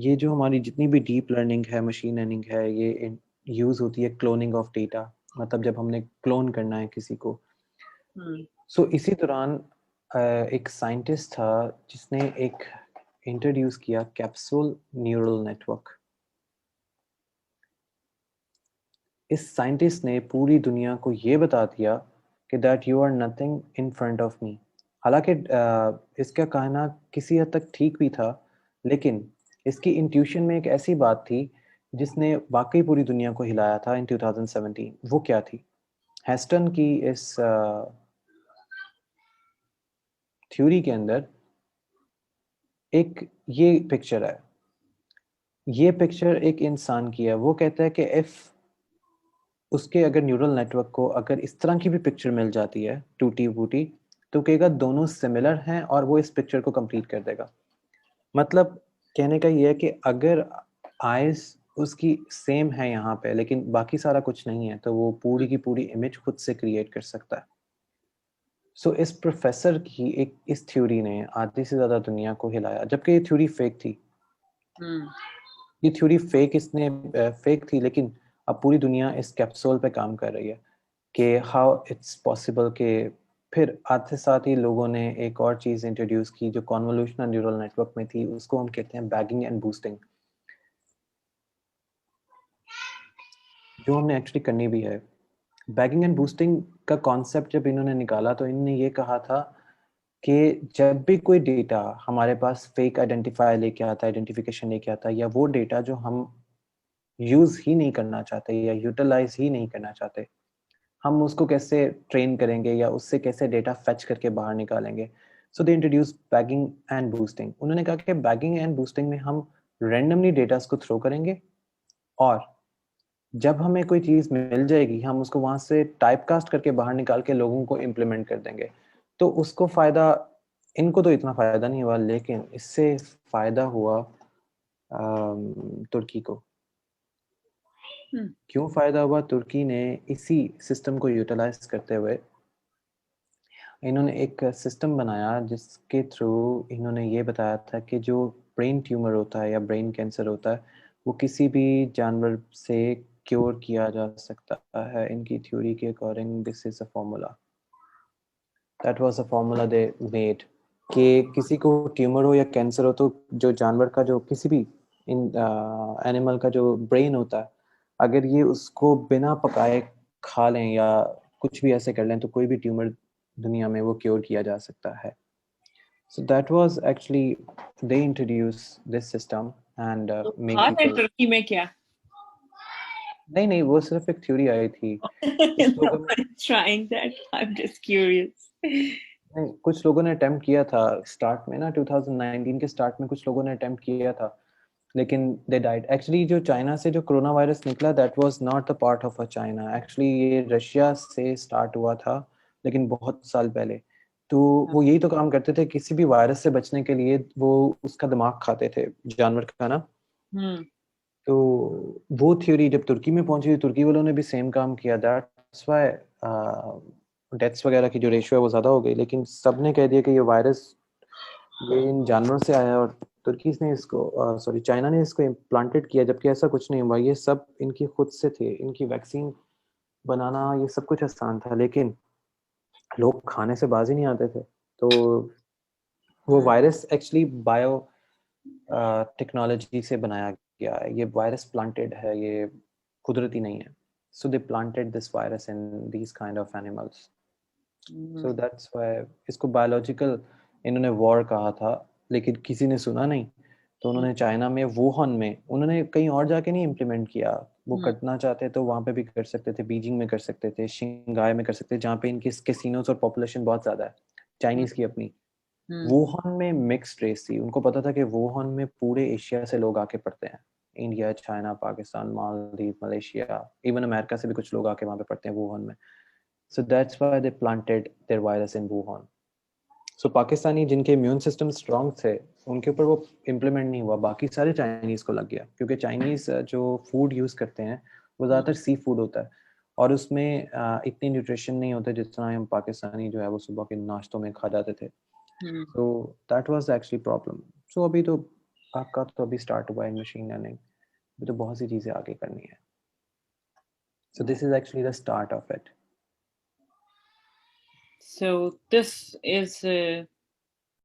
ये जो हमारी जितनी भी डीप लर्निंग है, मशीन लर्निंग है, ये यूज होती है क्लोनिंग ऑफ डेटा, मतलब जब हमने क्लोन करना है किसी को। सो इसी दौरान एक साइंटिस्ट था जिसने एक इंट्रोड्यूस किया कैप्सूल न्यूरल नेटवर्क। इस साइंटिस्ट ने पूरी दुनिया को ये बता दिया कि that you are nothing in front of me. हालांकि इसका कहना किसी हद तक ठीक भी था, लेकिन इसकी इंट्यूशन में एक ऐसी बात थी जिसने वाकई पूरी दुनिया को हिलाया था इन 2017। वो क्या थी? हेस्टन की इस थ्योरी के अंदर एक ये पिक्चर है। ये पिक्चर एक इंसान की है। वो कहता है कि इफ उसके अगर न्यूरल नेटवर्क को अगर इस तरह की भी पिक्चर मिल जाती है टूटी फूटी, तो कहेगा दोनों सिमिलर हैं और वो इस पिक्चर को कंप्लीट कर देगा। मतलब कहने का ये है कि अगर आइज उसकी सेम है यहाँ पे लेकिन बाकी सारा कुछ नहीं है, तो वो पूरी की पूरी इमेज खुद से क्रिएट कर सकता है। सो इस प्रोफेसर की इस थ्योरी ने आधी से ज़्यादा दुनिया को हिलाया, जबकि ये थ्योरी फेक थी। ये थ्योरी फेक थी, लेकिन अब पूरी दुनिया इस कैप्सूल पे काम कर रही है कि हाउ इट्स पॉसिबल कि फिर आते साथ ही लोगों ने एक और चीज़ इंट्रोड्यूस की जो कॉन्वोल्यूशनल न्यूरल नेटवर्क में थी, उसको हम कहते हैं बैगिंग एंड बूस्टिंग, जो हमने एक्चुअली करनी भी है। बैगिंग एंड बूस्टिंग का कॉन्सेप्ट जब इन्होंने निकाला तो इन्होंने ये कहा था कि जब भी कोई डेटा हमारे पास फेक आइडेंटिफायर लेके आता, आइडेंटिफिकेशन लेके आता, या वो डेटा जो हम यूज ही नहीं करना चाहते या यूटिलाइज ही नहीं करना चाहते, हम उसको कैसे ट्रेन करेंगे या उससे कैसे डेटा फेच करके बाहर निकालेंगे। So they introduce bagging and boosting. उन्होंने कहा कि बैगिंग एंड बूस्टिंग में हम रैंडमली डेटा को थ्रो करेंगे, और जब हमें कोई चीज मिल जाएगी हम उसको वहां से टाइप कास्ट करके बाहर निकाल के लोगों को इम्प्लीमेंट कर देंगे। तो उसको फायदा, इनको तो इतना फायदा नहीं हुआ, लेकिन इससे फायदा हुआ तुर्की को। क्यों फायदा हुआ? तुर्की ने इसी सिस्टम को यूटिलाइज करते हुए इन्होंने एक सिस्टम बनाया जिसके थ्रू इन्होंने ये बताया था कि जो ब्रेन ट्यूमर होता है या ब्रेन कैंसर होता है वो किसी भी जानवर से क्योर किया जा सकता है। इनकी थ्योरी के according this is a formula, that was a formula they made, कि किसी को ट्यूमर हो या कैंसर हो तो जो जानवर का जो किसी भी इन एनिमल का जो ब्रेन होता है, अगर ये उसको बिना पकाए खा लें या कुछ भी ऐसे कर लें तो कोई भी ट्यूमर दुनिया में वो क्योर किया जा सकता है। So that was actually they introduced this system and तो make खाते people। तुर्की में क्या? नहीं नहीं, वो सिर्फ एक थ्योरी आई थी। कुछ लोगों ने Nobody's trying that. I'm just curious. नहीं, कुछ लोगों ने अटेम्प्ट किया था स्टार्ट में ना, 2019 के स्टार्ट में कुछ लोगों ने अटेम्प्ट किया था, लेकिन दे डाइड। एक्चुअली जो चाइना से जो कोरोना वायरस निकला that was not a part of a China, actually ये रशिया से स्टार्ट हुआ था, लेकिन बहुत साल पहले। तो वो यही तो काम करते थे, किसी भी वायरस से बचने के लिए वो उसका दिमाग खाते थे, जानवर का ना। हम्म तो वो थ्योरी जब तुर्की में पहुंची, तुर्की वालों ने भी सेम काम किया, दैट्स व्हाई डेथ्स वगैरह की जो रेशियो है वो ज़्यादा हो गई। लेकिन सब ने कह दिया कि ये वायरस ये इन जानवरों से आया है, और तुर्की ने इसको सॉरी चाइना ने इसको इम्प्लांटेड किया, जबकि ऐसा कुछ नहीं हुआ। ये सब इनकी खुद से थे, इनकी वैक्सीन बनाना ये सब कुछ आसान था, लेकिन लोग खाने से बाज ही नहीं आते थे। तो वो वायरस एक्चुअली बायो टेक्नोलॉजी से बनाया गया है, ये वायरस प्लांटेड है, ये कुदरती नहीं है। So they planted this virus in these kind of animals. So that's why इसको बायोलॉजिकल इन्होंने वॉर कहा था, लेकिन किसी ने सुना नहीं। तो उन्होंने चाइना में वुहान में, उन्होंने कहीं और जाके नहीं इम्प्लीमेंट किया। वो करना चाहते तो वहां पे भी कर सकते थे, बीजिंग में कर सकते थे, शिंगाई में कर सकते थे, जहाँ पे इनकी कैसीनोस और पॉपुलेशन बहुत ज्यादा है चाइनीज की अपनी। वुहान में मिक्स्ड रेस थी, उनको पता था कि वुहान में पूरे एशिया से लोग आके पढ़ते हैं, India, China, Pakistan, Maldives, Malaysia, even America से भी कुछ लोग आके वहां पे पढ़ते हैं वुहान में। So that's why they planted their virus in Wuhan. So Pakistani जिनके इम्यून सिस्टम स्ट्रांग थे उनके ऊपर वो इम्प्लीमेंट नहीं हुआ, बाकी सारे चाइनीज को लग गया, क्योंकि चाइनीज जो फूड यूज करते हैं वो ज्यादातर सी फूड होता है, और उसमें इतनी न्यूट्रिशन नहीं होते जितना हम पाकिस्तानी जो है वो सुबह के नाश्तों में खा जाते थे। So that was actually problem. So अभी तो आपका तो अभी स्टार्ट हुआ है मशीन लर्निंग, अभी तो बहुत सी चीजें आगे करनी है। So this is actually the start of it. So this is